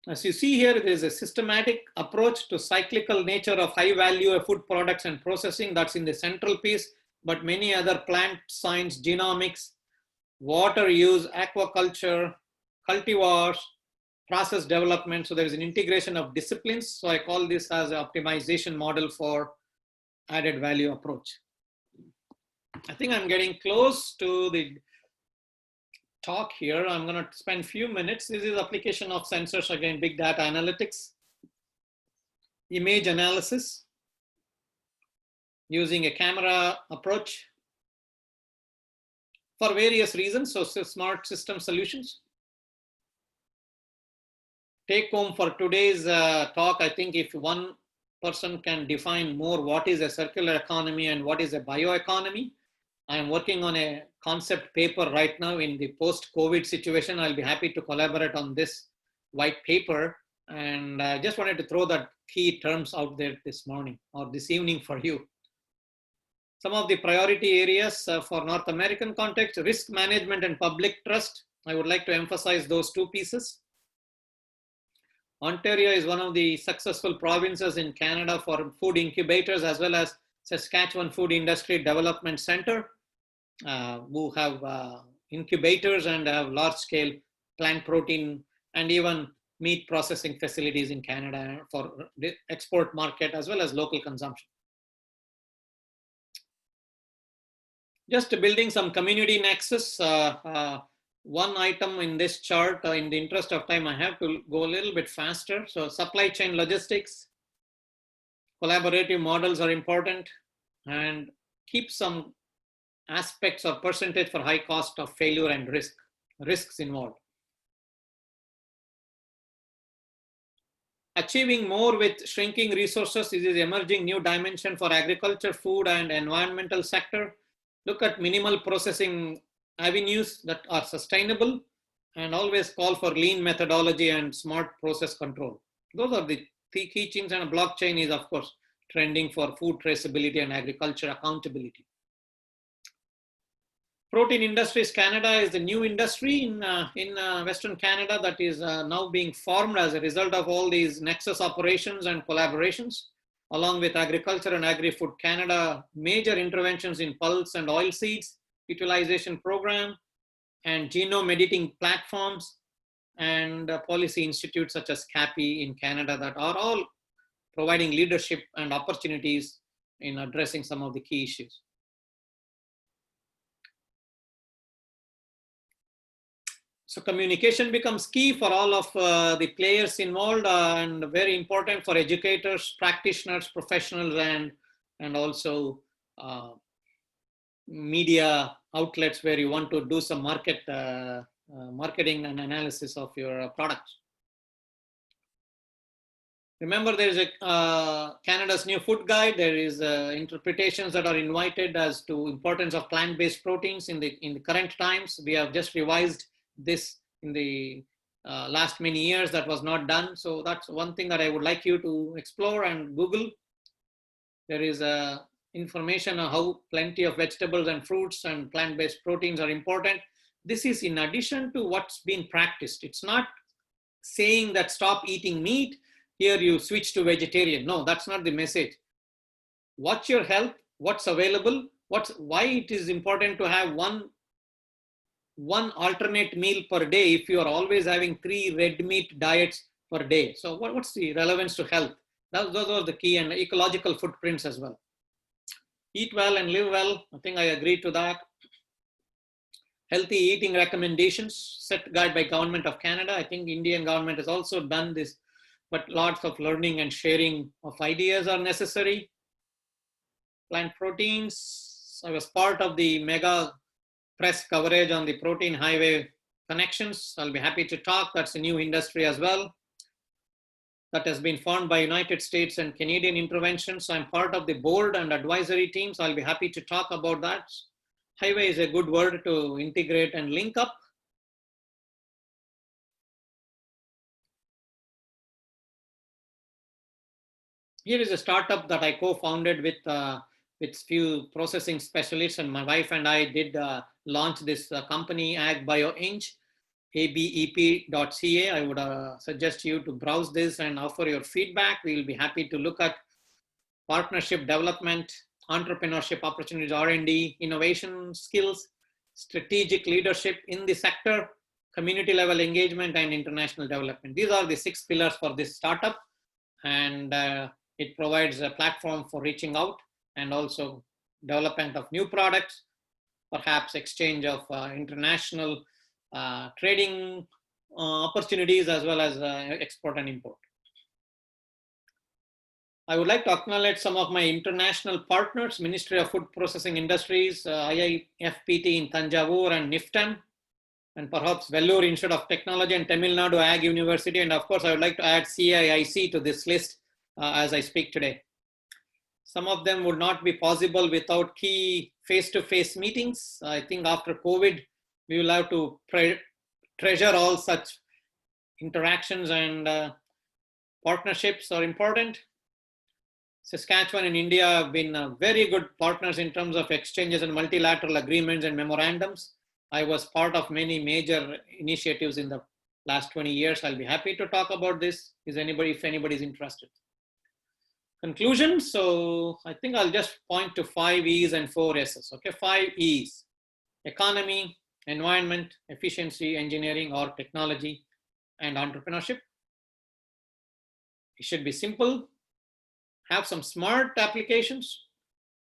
A: As you see here, there is a systematic approach to cyclical nature of high value food products and processing. That's in the central piece, but many other plant science, genomics, water use, aquaculture, cultivars, process development. So there is an integration of disciplines. So I call this as an optimization model for added value approach. I think I'm getting close to the talk here. I'm going to spend a few minutes. This is application of sensors, again, big data analytics, image analysis using a camera approach for various reasons. So smart system solutions. Take home for today's talk, I think if one person can define more what is a circular economy and what is a bioeconomy. I am working on a concept paper right now in the post-COVID situation. I'll be happy to collaborate on this white paper. And I just wanted to throw that key terms out there this morning or this evening for you. Some of the priority areas for North American context, risk management and public trust. I would like to emphasize those two pieces. Ontario is one of the successful provinces in Canada for food incubators, as well as Saskatchewan Food Industry Development Center, who have incubators and have large-scale plant protein and even meat processing facilities in Canada for the export market as well as local consumption. Just building some community nexus. One item in this chart, in the interest of time, I have to go a little bit faster. So supply chain logistics, collaborative models are important, and keep some aspects or percentage for high cost of failure and risks involved. Achieving more with shrinking resources is an emerging new dimension for agriculture, food, and environmental sector. Look at minimal processing avenues that are sustainable and always call for lean methodology and smart process control. Those are the key teachings, and blockchain is, of course, trending for food traceability and agriculture accountability. Protein Industries Canada is the new industry in Western Canada that is now being formed as a result of all these nexus operations and collaborations, along with Agriculture and Agri-Food Canada, major interventions in pulse and oil seeds, utilization program, and genome editing platforms, and policy institutes such as HACCP in Canada that are all providing leadership and opportunities in addressing some of the key issues. So communication becomes key for all of the players involved and very important for educators, practitioners, professionals, and also media outlets where you want to do some marketing and analysis of your products. Remember, there is a Canada's new food guide. There is interpretations that are invited as to importance of plant-based proteins in the current times. We have just revised this in the last many years. That was not done. So that's one thing that I would like you to explore and Google. There is information on how plenty of vegetables and fruits and plant-based proteins are important. This is in addition to what's been practiced. It's not saying that stop eating meat, here you switch to vegetarian. No, that's not the message. Watch your health, what's available, why it is important to have one alternate meal per day if you are always having 3 red meat diets per day. So what's the relevance to health? Those are the key, and ecological footprints as well. Eat well and live well. I think I agree to that. Healthy eating recommendations set guide by Government of Canada. I think Indian government has also done this, but lots of learning and sharing of ideas are necessary. Plant proteins. I was part of the mega press coverage on the protein highway connections. I'll be happy to talk. That's a new industry as well that has been formed by United States and Canadian interventions. So I'm part of the board and advisory teams. I'll be happy to talk about that. Highway is a good word to integrate and link up. Here is a startup that I co-founded with few processing specialists, and my wife and I did launch this company, AgBioInch, abep.ca. I would suggest you to browse this and offer your feedback. We will be happy to look at partnership development, entrepreneurship opportunities, R&D, innovation skills, strategic leadership in the sector, community level engagement, and international development. These are the 6 pillars for this startup, and it provides a platform for reaching out and also development of new products, perhaps exchange of international trading opportunities, as well as export and import. I would like to acknowledge some of my international partners: Ministry of Food Processing Industries, IIFPT in Tanjavur and NIFTAN, and perhaps Vellore Institute of Technology and Tamil Nadu Ag University. And of course, I would like to add CIIC to this list as I speak today. Some of them would not be possible without key face-to-face meetings. I think after COVID, we will have to treasure all such interactions, and partnerships are important. Saskatchewan and India have been very good partners in terms of exchanges and multilateral agreements and memorandums. I was part of many major initiatives in the last 20 years. I'll be happy to talk about this if anybody is interested. Conclusion. So I think I'll just point to 5 E's and 4 S's. Okay, 5 E's: economy, environment, efficiency, engineering or technology, and entrepreneurship. It should be simple, have some smart applications.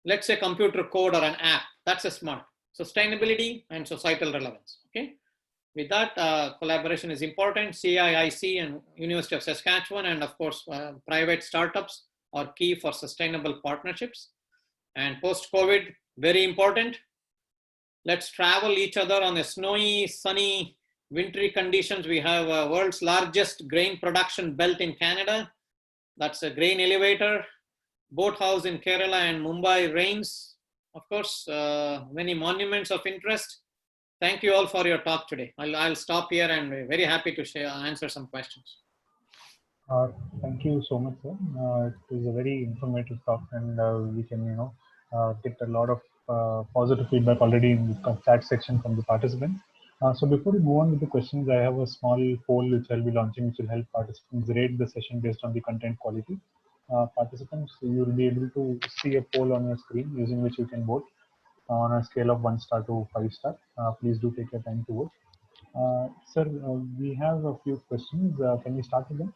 A: Let's say computer code or an app. That's a smart. Sustainability and societal relevance. Okay. With that, collaboration is important. CIIC and University of Saskatchewan, and of course, private startups are key for sustainable partnerships. And post-COVID, very important. Let's travel each other on a snowy, sunny, wintry conditions. We have world's largest grain production belt in Canada. That's a grain elevator, boat house in Kerala and Mumbai rains. Of course, many monuments of interest. Thank you all for your talk today. I'll stop here and we're very happy to answer some questions.
B: Thank you so much, sir. It was a very informative talk, and we can, get a lot of positive feedback already in the chat section from the participants. So before we move on with the questions, I have a small poll which I'll be launching, which will help participants rate the session based on the content quality. Participants, you will be able to see a poll on your screen using which you can vote on a scale of 1 star to 5 star. Please do take your time to vote. Sir, we have a few questions. Can we start with them?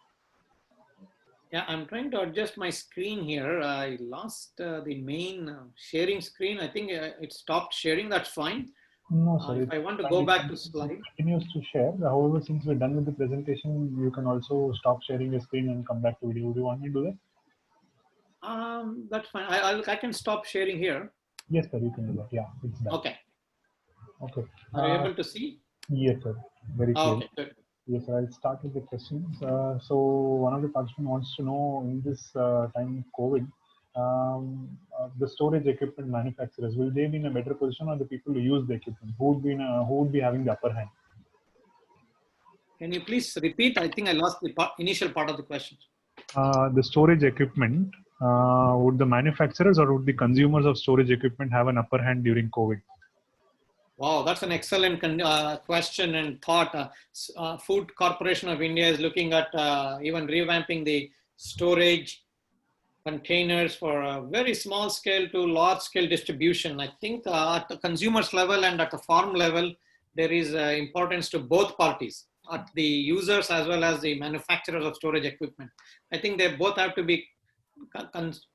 A: Yeah, I'm trying to adjust my screen here. I lost the main sharing screen. I think it stopped sharing. That's fine.
B: No, sir.
A: If I want to go back to slide.
B: It continues to share. However, since we're done with the presentation, you can also stop sharing your screen and come back to video. Do you want me to do that?
A: That's fine. I can stop sharing here.
B: Yes, sir. You can do that. Yeah, it's done.
A: Okay.
B: Okay.
A: Are you able to see?
B: Yes, sir. Very clear.
A: Okay, good.
B: Yes, sir. I'll start with the questions. So one of the participants wants to know, in this time of COVID, the storage equipment manufacturers, will they be in a better position, or the people who use the equipment? Who would be having the upper hand?
A: Can you please repeat? I think I lost the initial part of the question.
B: The storage equipment, would the manufacturers or would the consumers of storage equipment have an upper hand during COVID?
A: Wow, that's an excellent question and thought. Food Corporation of India is looking at even revamping the storage containers for a very small scale to large scale distribution. I think at the consumer's level and at the farm level, there is importance to both parties, at the users as well as the manufacturers of storage equipment. I think they both have to be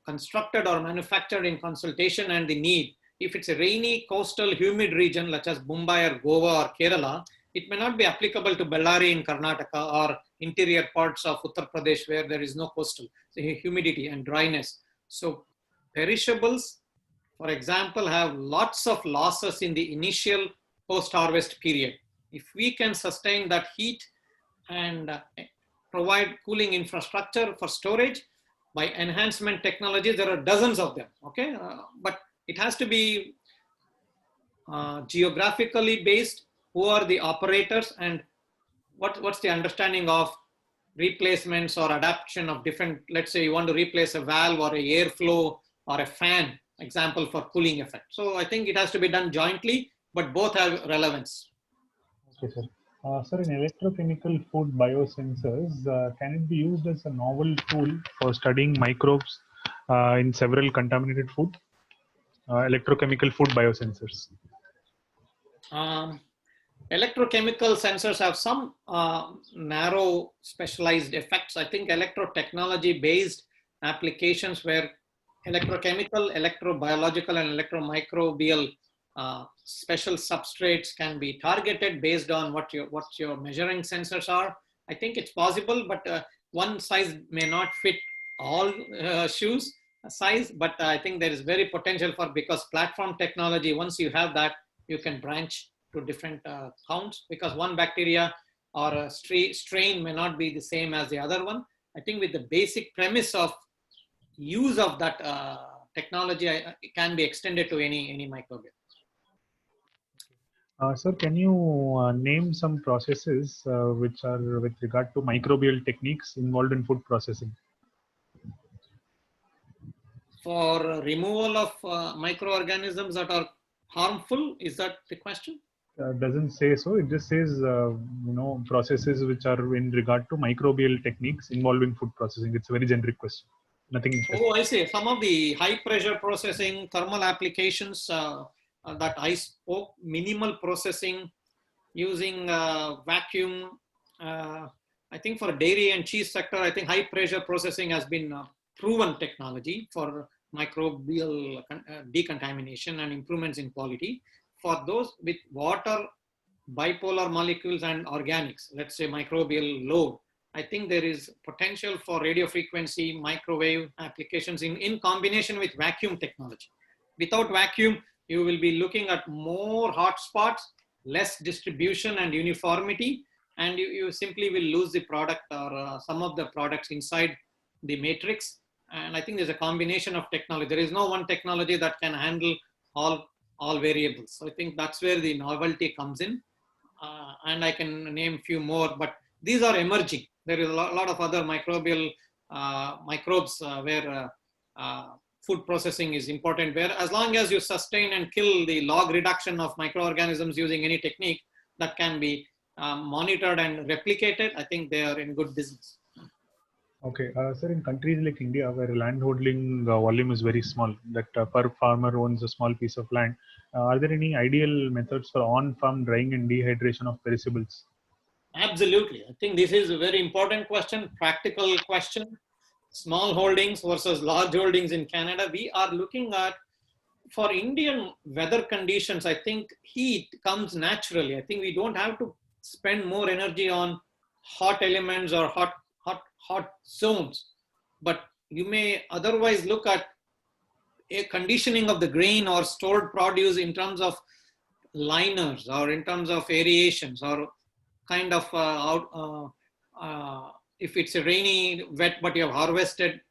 A: constructed or manufactured in consultation and the need. If it's a rainy, coastal, humid region, such as Mumbai or Goa or Kerala, it may not be applicable to Bellary in Karnataka or interior parts of Uttar Pradesh where there is no coastal, so humidity and dryness. So perishables, for example, have lots of losses in the initial post-harvest period. If we can sustain that heat and provide cooling infrastructure for storage by enhancement technologies, there are dozens of them, okay? But it has to be geographically based. Who are the operators and what's the understanding of replacements or adaptation of different, let's say you want to replace a valve or a airflow or a fan, example for cooling effect. So I think it has to be done jointly, but both have relevance.
B: Okay, sir. Sir, in electrochemical food biosensors, can it be used as a novel tool for studying microbes in several contaminated food? Electrochemical food biosensors.
A: Electrochemical sensors have some narrow specialized effects. I think electrotechnology based applications where electrochemical, electrobiological, and electromicrobial special substrates can be targeted based on what your measuring sensors are. I think it's possible, but one size may not fit all shoes size, but I think there is very potential for, because platform technology, once you have that, you can branch to different counts, because one bacteria or a strain may not be the same as the other one. I think with the basic premise of use of that technology, it can be extended to any microbial.
B: Sir, can you name some processes which are with regard to microbial techniques involved in food processing?
A: For removal of microorganisms that are harmful, is that the question?
B: Doesn't say so. It just says, processes which are in regard to microbial techniques involving food processing. It's a very generic question. Nothing interesting.
A: Oh, I see. Some of the high pressure processing, thermal applications that I spoke, minimal processing using vacuum. I think for dairy and cheese sector, I think high pressure processing has been proven technology for microbial decontamination and improvements in quality. For those with water, bipolar molecules and organics, let's say microbial load, I think there is potential for radio frequency microwave applications in combination with vacuum technology. Without vacuum, you will be looking at more hotspots, less distribution and uniformity, and you simply will lose the product or some of the products inside the matrix. And I think there's a combination of technology. There is no one technology that can handle all variables. So I think that's where the novelty comes in. And I can name a few more, but these are emerging. There is a lot of other microbial microbes where food processing is important, where as long as you sustain and kill the log reduction of microorganisms using any technique that can be monitored and replicated, I think they are in good business.
B: Okay, sir, in countries like India, where landholding volume is very small, that per farmer owns a small piece of land, are there any ideal methods for on-farm drying and dehydration of perishables?
A: Absolutely. I think this is a very important question, practical question. Small holdings versus large holdings in Canada. We are looking at, for Indian weather conditions, I think heat comes naturally. I think we don't have to spend more energy on hot elements or hot zones, but you may otherwise look at a conditioning of the grain or stored produce in terms of liners or in terms of aerations or kind of if it's a rainy wet but you have harvested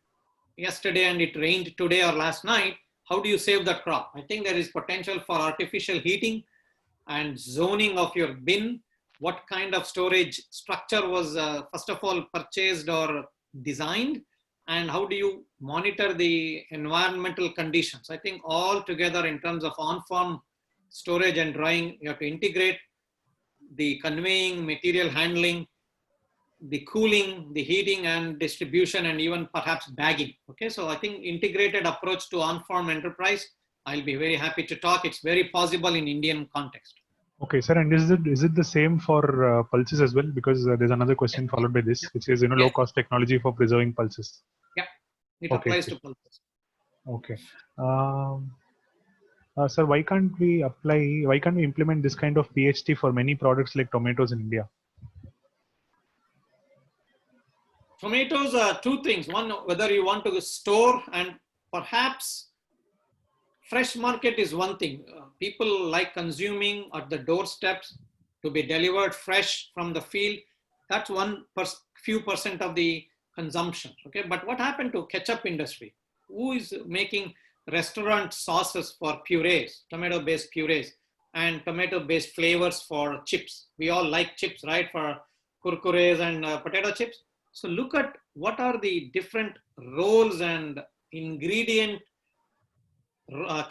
A: yesterday and it rained today or last night, how do you save that crop? I think there is potential for artificial heating and zoning of your bin. What kind of storage structure was first of all purchased or designed, and how do you monitor the environmental conditions? I think all together in terms of on-farm storage and drying, you have to integrate the conveying, material handling, the cooling, the heating and distribution, and even perhaps bagging. Okay, so I think integrated approach to on-farm enterprise, I'll be very happy to talk. It's very possible in Indian context.
B: Okay, sir, and is it the same for pulses as well? Because there's another question followed by this, which is
A: Yes.
B: low cost technology for preserving pulses.
A: Yeah, it
B: Okay,
A: applies
B: okay.
A: to pulses.
B: Okay. Sir, why can't we implement this kind of PHT for many products like tomatoes in India?
A: Tomatoes are two things. One, whether you want to store, and perhaps fresh market is one thing. People like consuming at the doorsteps to be delivered fresh from the field. That's few percent of the consumption. Okay, but what happened to ketchup industry? Who is making restaurant sauces for purees, tomato-based purees, and tomato-based flavors for chips? We all like chips, right? For kurkures and potato chips. So look at what are the different roles and ingredient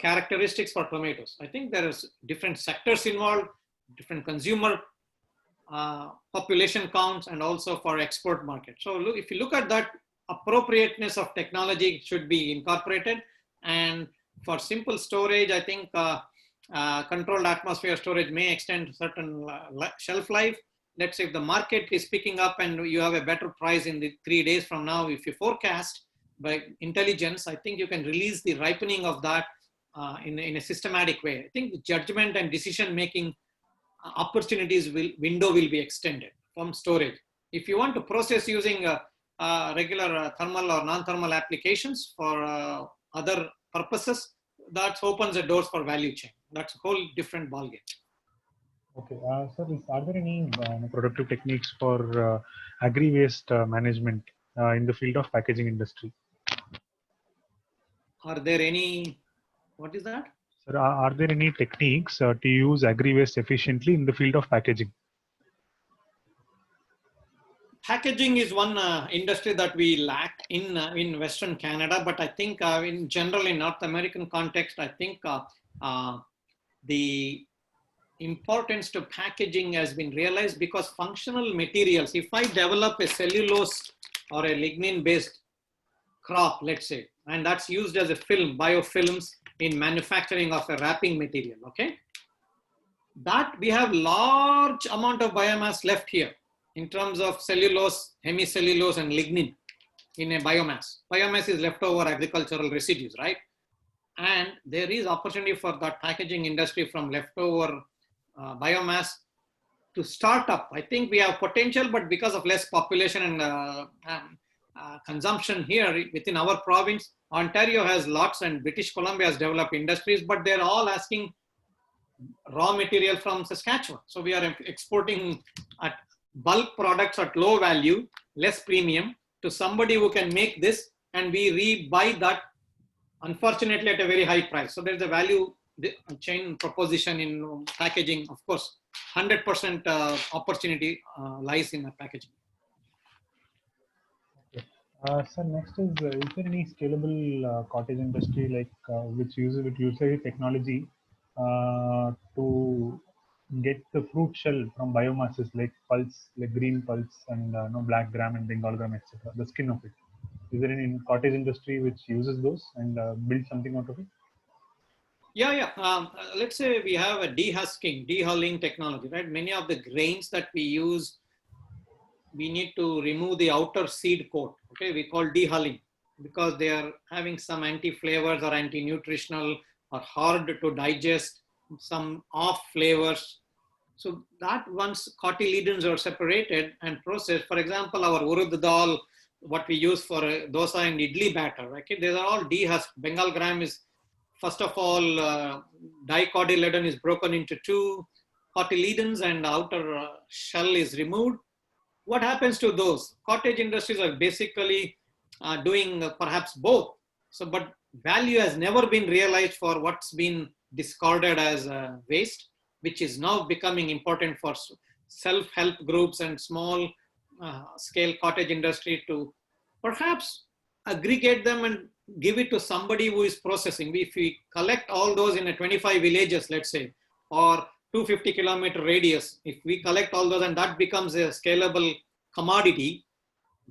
A: characteristics for tomatoes. I think there is different sectors involved, different consumer population counts, and also for export market. So look, if you look at that, appropriateness of technology should be incorporated. And for simple storage, I think controlled atmosphere storage may extend certain shelf life. Let's say if the market is picking up and you have a better price in the 3 days from now, if you forecast by intelligence, I think you can release the ripening of that in a systematic way. I think the judgment and decision-making opportunities window will be extended from storage. If you want to process using regular thermal or non-thermal applications for other purposes, that opens the doors for value chain. That's a whole different ballgame.
B: Okay, sir, are there any productive techniques for agri-waste management in the field of packaging industry?
A: Are there any, what is that?
B: Sir, are there any techniques to use agri-waste efficiently in the field of packaging?
A: Packaging is one industry that we lack in Western Canada, but I think in general in North American context, I think the importance to packaging has been realized because functional materials, if I develop a cellulose or a lignin-based crop, let's say, and that's used as a film, biofilms in manufacturing of a wrapping material, okay? That we have large amount of biomass left here in terms of cellulose, hemicellulose, and lignin in a biomass. Biomass is leftover agricultural residues, right? And there is opportunity for that packaging industry from leftover biomass to start up. I think we have potential, but because of less population and consumption here within our province, Ontario has lots and British Columbia has developed industries, but they're all asking raw material from Saskatchewan. So we are exporting at bulk products at low value, less premium to somebody who can make this, and we rebuy that unfortunately at a very high price. So there's a value chain proposition in packaging. Of course, 100% opportunity lies in packaging.
B: Sir, next is there any scalable cottage industry like which uses technology to get the fruit shell from biomasses like pulse, like green pulse and black gram and Bengal gram, etc. The skin of it. Is there any cottage industry which uses those and builds something out of it?
A: Yeah. Let's say we have a dehulling technology, right? Many of the grains that we use, we need to remove the outer seed coat. Okay, we call dehulling because they are having some anti-flavors or anti-nutritional or hard to digest, some off flavors. So that once cotyledons are separated and processed, for example, our urud dal, what we use for dosa and idli batter, okay, these are all dehusked. Bengal gram is, first of all, dicotyledon is broken into two cotyledons and the outer shell is removed. What happens to those? Cottage industries are basically doing perhaps both. So, but value has never been realized for what's been discarded as waste, which is now becoming important for self-help groups and small scale cottage industry to perhaps aggregate them and give it to somebody who is processing. If we collect all those in a 25 villages, let's say, or 250-kilometer radius, if we collect all those and that becomes a scalable commodity,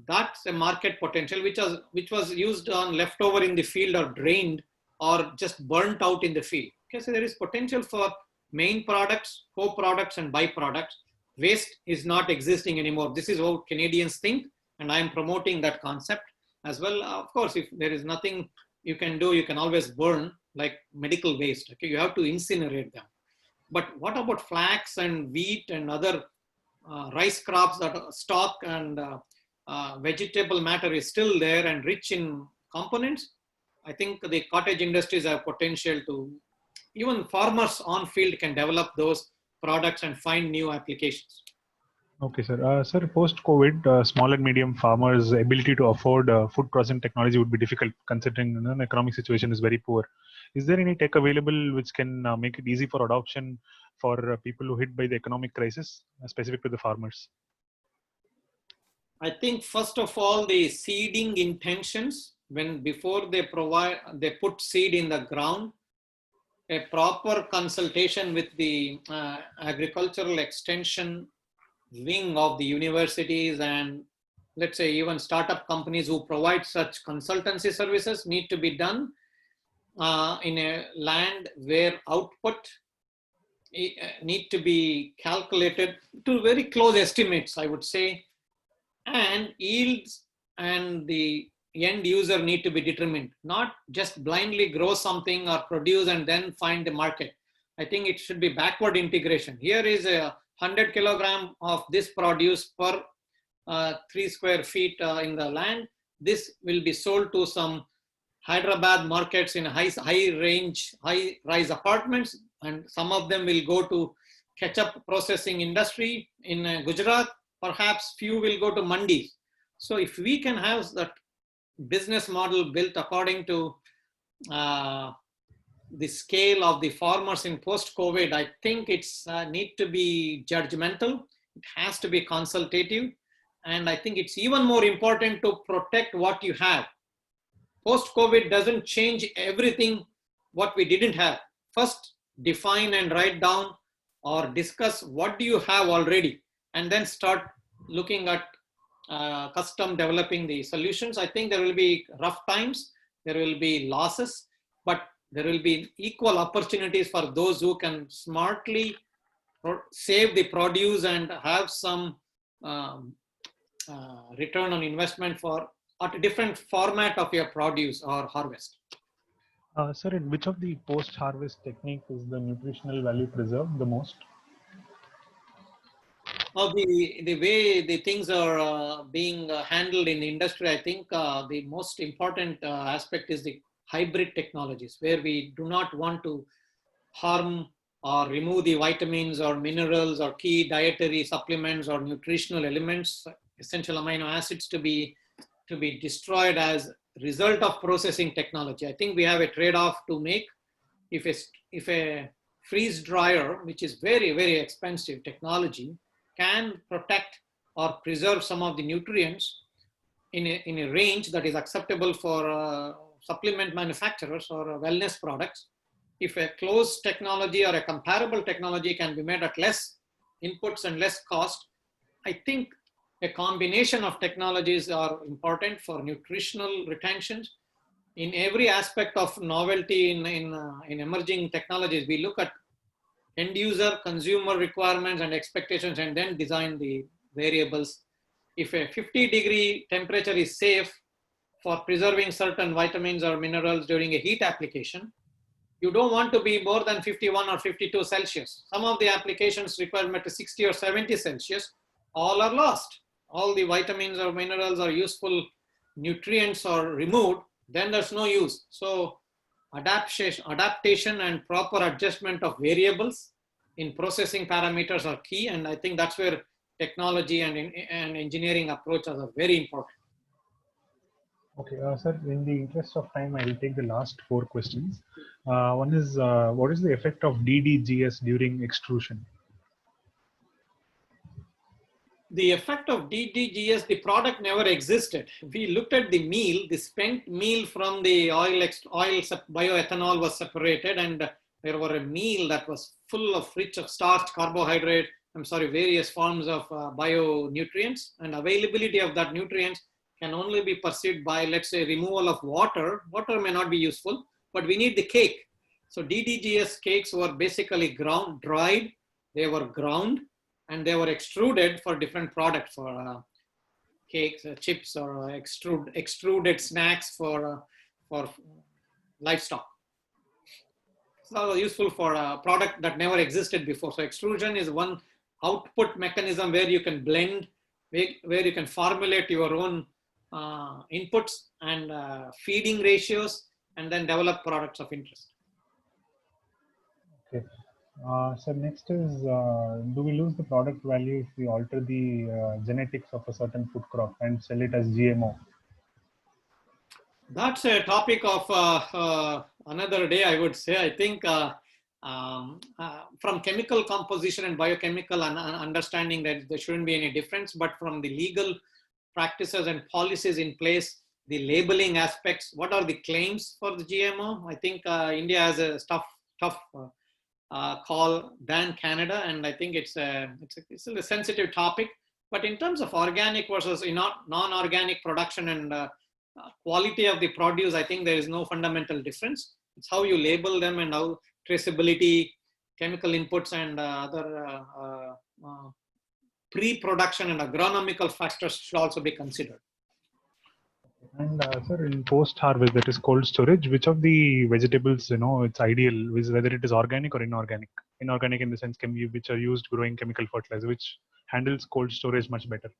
A: that's a market potential which was used on leftover in the field or drained or just burnt out in the field. Okay, so there is potential for main products, co-products, and byproducts. Waste is not existing anymore. This is what Canadians think, and I am promoting that concept as well. Of course, if there is nothing you can do, you can always burn, like medical waste. Okay, you have to incinerate them. But what about flax and wheat and other rice crops that are stock and vegetable matter is still there and rich in components? I think the cottage industries have potential to, even farmers on field can develop those products and find new applications.
B: Okay, sir. Sir, post-COVID, small and medium farmers' ability to afford food processing technology would be difficult considering the economic situation is very poor. Is there any tech available which can make it easy for adoption for people who hit by the economic crisis, specific to the farmers?
A: I think first of all, the seeding intentions, before they put seed in the ground, a proper consultation with the agricultural extension wing of the universities and, let's say, even startup companies who provide such consultancy services need to be done in a land where output need to be calculated to very close estimates, I would say, and yields and the end user need to be determined, not just blindly grow something or produce and then find the market. I think it should be backward integration. Here is a 100 kilogram of this produce per 3 square feet in the land. This will be sold to some Hyderabad markets in high rise apartments, and some of them will go to ketchup processing industry in Gujarat. Perhaps few will go to mandis. So if we can have that business model built according to the scale of the farmers in post-COVID, I think it's need to be judgmental. It has to be consultative. And I think it's even more important to protect what you have. Post-COVID doesn't change everything what we didn't have. First, define and write down or discuss what do you have already, and then start looking at custom developing the solutions. I think there will be rough times, there will be losses, but there will be equal opportunities for those who can smartly save the produce and have some return on investment for a different format of your produce or harvest.
B: Sir, in which of the post-harvest technique is the nutritional value preserved the most?
A: The way the things are being handled in the industry, I think the most important aspect is the hybrid technologies, where we do not want to harm or remove the vitamins or minerals or key dietary supplements or nutritional elements, essential amino acids to be destroyed as a result of processing technology. I think we have a trade-off to make. If a freeze dryer, which is very, very expensive technology, can protect or preserve some of the nutrients in a range that is acceptable for supplement manufacturers or wellness products. If a closed technology or a comparable technology can be made at less inputs and less cost, I think a combination of technologies are important for nutritional retention. In every aspect of novelty in emerging technologies, we look at end user consumer requirements and expectations and then design the variables. If a 50-degree temperature is safe for preserving certain vitamins or minerals during a heat application, you don't want to be more than 51 or 52 Celsius. Some of the applications requirement to 60 or 70 Celsius, all are lost. All the vitamins or minerals or useful nutrients are removed, then there's no use. So adaptation and proper adjustment of variables in processing parameters are key. And I think that's where technology and engineering approaches are very important.
B: Okay, sir, in the interest of time, I will take the last 4 questions. One is, what is the effect of DDGS during extrusion?
A: The effect of DDGS, the product never existed. We looked at the meal, the spent meal from the oil bioethanol was separated, and there were a meal that was full of rich of starch, carbohydrate, various forms of bio-nutrients, and availability of that nutrients can only be perceived by, let's say, removal of water. Water may not be useful, but we need the cake. So DDGS cakes were basically dried, they were ground, and they were extruded for different products, for cakes, chips, or extruded snacks for livestock. So useful for a product that never existed before. So extrusion is one output mechanism where you can blend, where you can formulate your own inputs and feeding ratios, and then develop products of interest.
B: Okay. So next is, do we lose the product value if we alter the genetics of a certain food crop and sell it as GMO?
A: That's a topic of another day, I would say. I think from chemical composition and biochemical understanding that there shouldn't be any difference, but from the legal practices and policies in place, the labeling aspects, what are the claims for the GMO? I think India has a tough call than Canada, and I think it's still a sensitive topic. But in terms of organic versus non-organic production and quality of the produce, I think there is no fundamental difference. It's how you label them and how traceability, chemical inputs, and other pre-production and agronomical factors should also be considered.
B: And sir, in post-harvest, that is cold storage, which of the vegetables, it's ideal, whether it is organic or inorganic? Inorganic in the sense, which are used growing chemical fertilizer, which handles cold storage much better?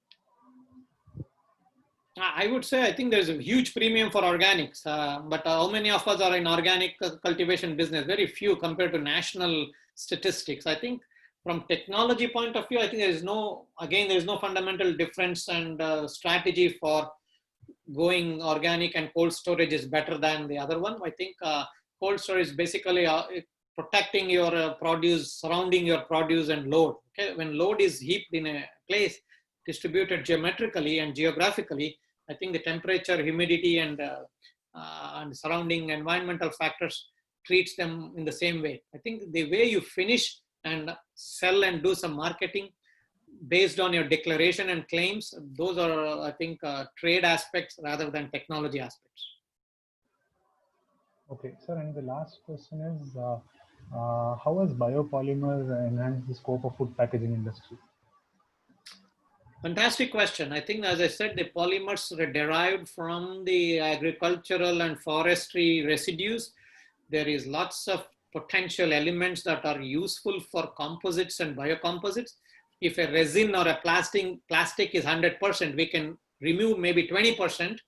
A: I would say I think there's a huge premium for organics, but how many of us are in organic cultivation business? Very few compared to national statistics. I think from technology point of view, I think there's no fundamental difference, and strategy for going organic and cold storage is better than the other one. I think cold storage is basically protecting your produce, surrounding your produce and load. Okay? When load is heaped in a place, distributed geometrically and geographically, I think the temperature, humidity, and surrounding environmental factors treats them in the same way. I think the way you finish and sell and do some marketing based on your declaration and claims, those are, I think, trade aspects rather than technology aspects.
B: Okay, sir, and the last question is, how has biopolymer enhanced the scope of food packaging industry?
A: Fantastic question. I think, as I said, the polymers are derived from the agricultural and forestry residues. There is lots of potential elements that are useful for composites and biocomposites. If a resin or a plastic is 100%, we can remove maybe 20%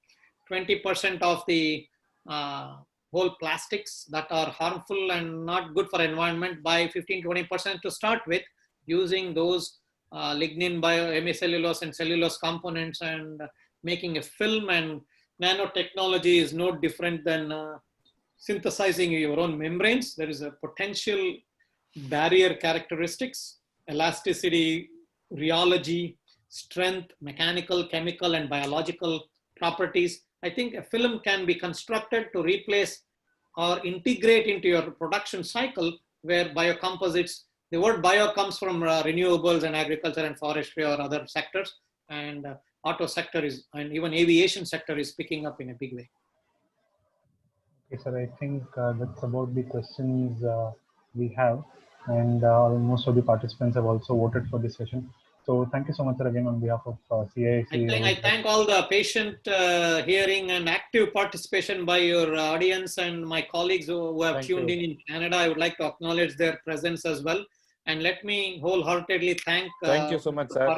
A: of the whole plastics that are harmful and not good for environment by 15-20% to start with, using those lignin, hemicellulose and cellulose components, and making a film. And nanotechnology is no different than synthesizing your own membranes. There is a potential barrier characteristics, elasticity, rheology, strength, mechanical, chemical, and biological properties. I think a film can be constructed to replace or integrate into your production cycle, where biocomposites, the word bio comes from renewables and agriculture and forestry or other sectors, and auto sector and even aviation sector is picking up in a big way.
B: Okay, sir, I think that's about the questions we have, and most of the participants have also voted for this session. So thank you so much, sir, again on behalf of CIIC.
A: I thank all the patient hearing and active participation by your audience and my colleagues who have tuned in Canada. I would like to acknowledge their presence as well. And let me wholeheartedly thank
C: you so much, sir,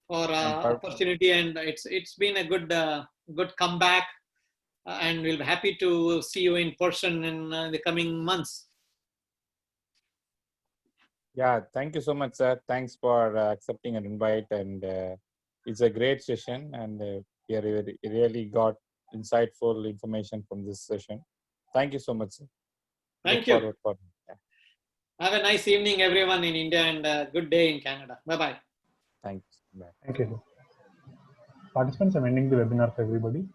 A: for opportunity. And it's been a good comeback. And we'll be happy to see you in person in the coming months.
C: Yeah, thank you so much, sir. Thanks for accepting an invite, and it's a great session, and we really got insightful information from this session. Thank you so much, sir.
A: Thank you. Have a nice evening, everyone in India, and a good day in Canada. Bye-bye.
C: Thanks. Bye.
B: Thank you. Participants, I'm ending the webinar for everybody.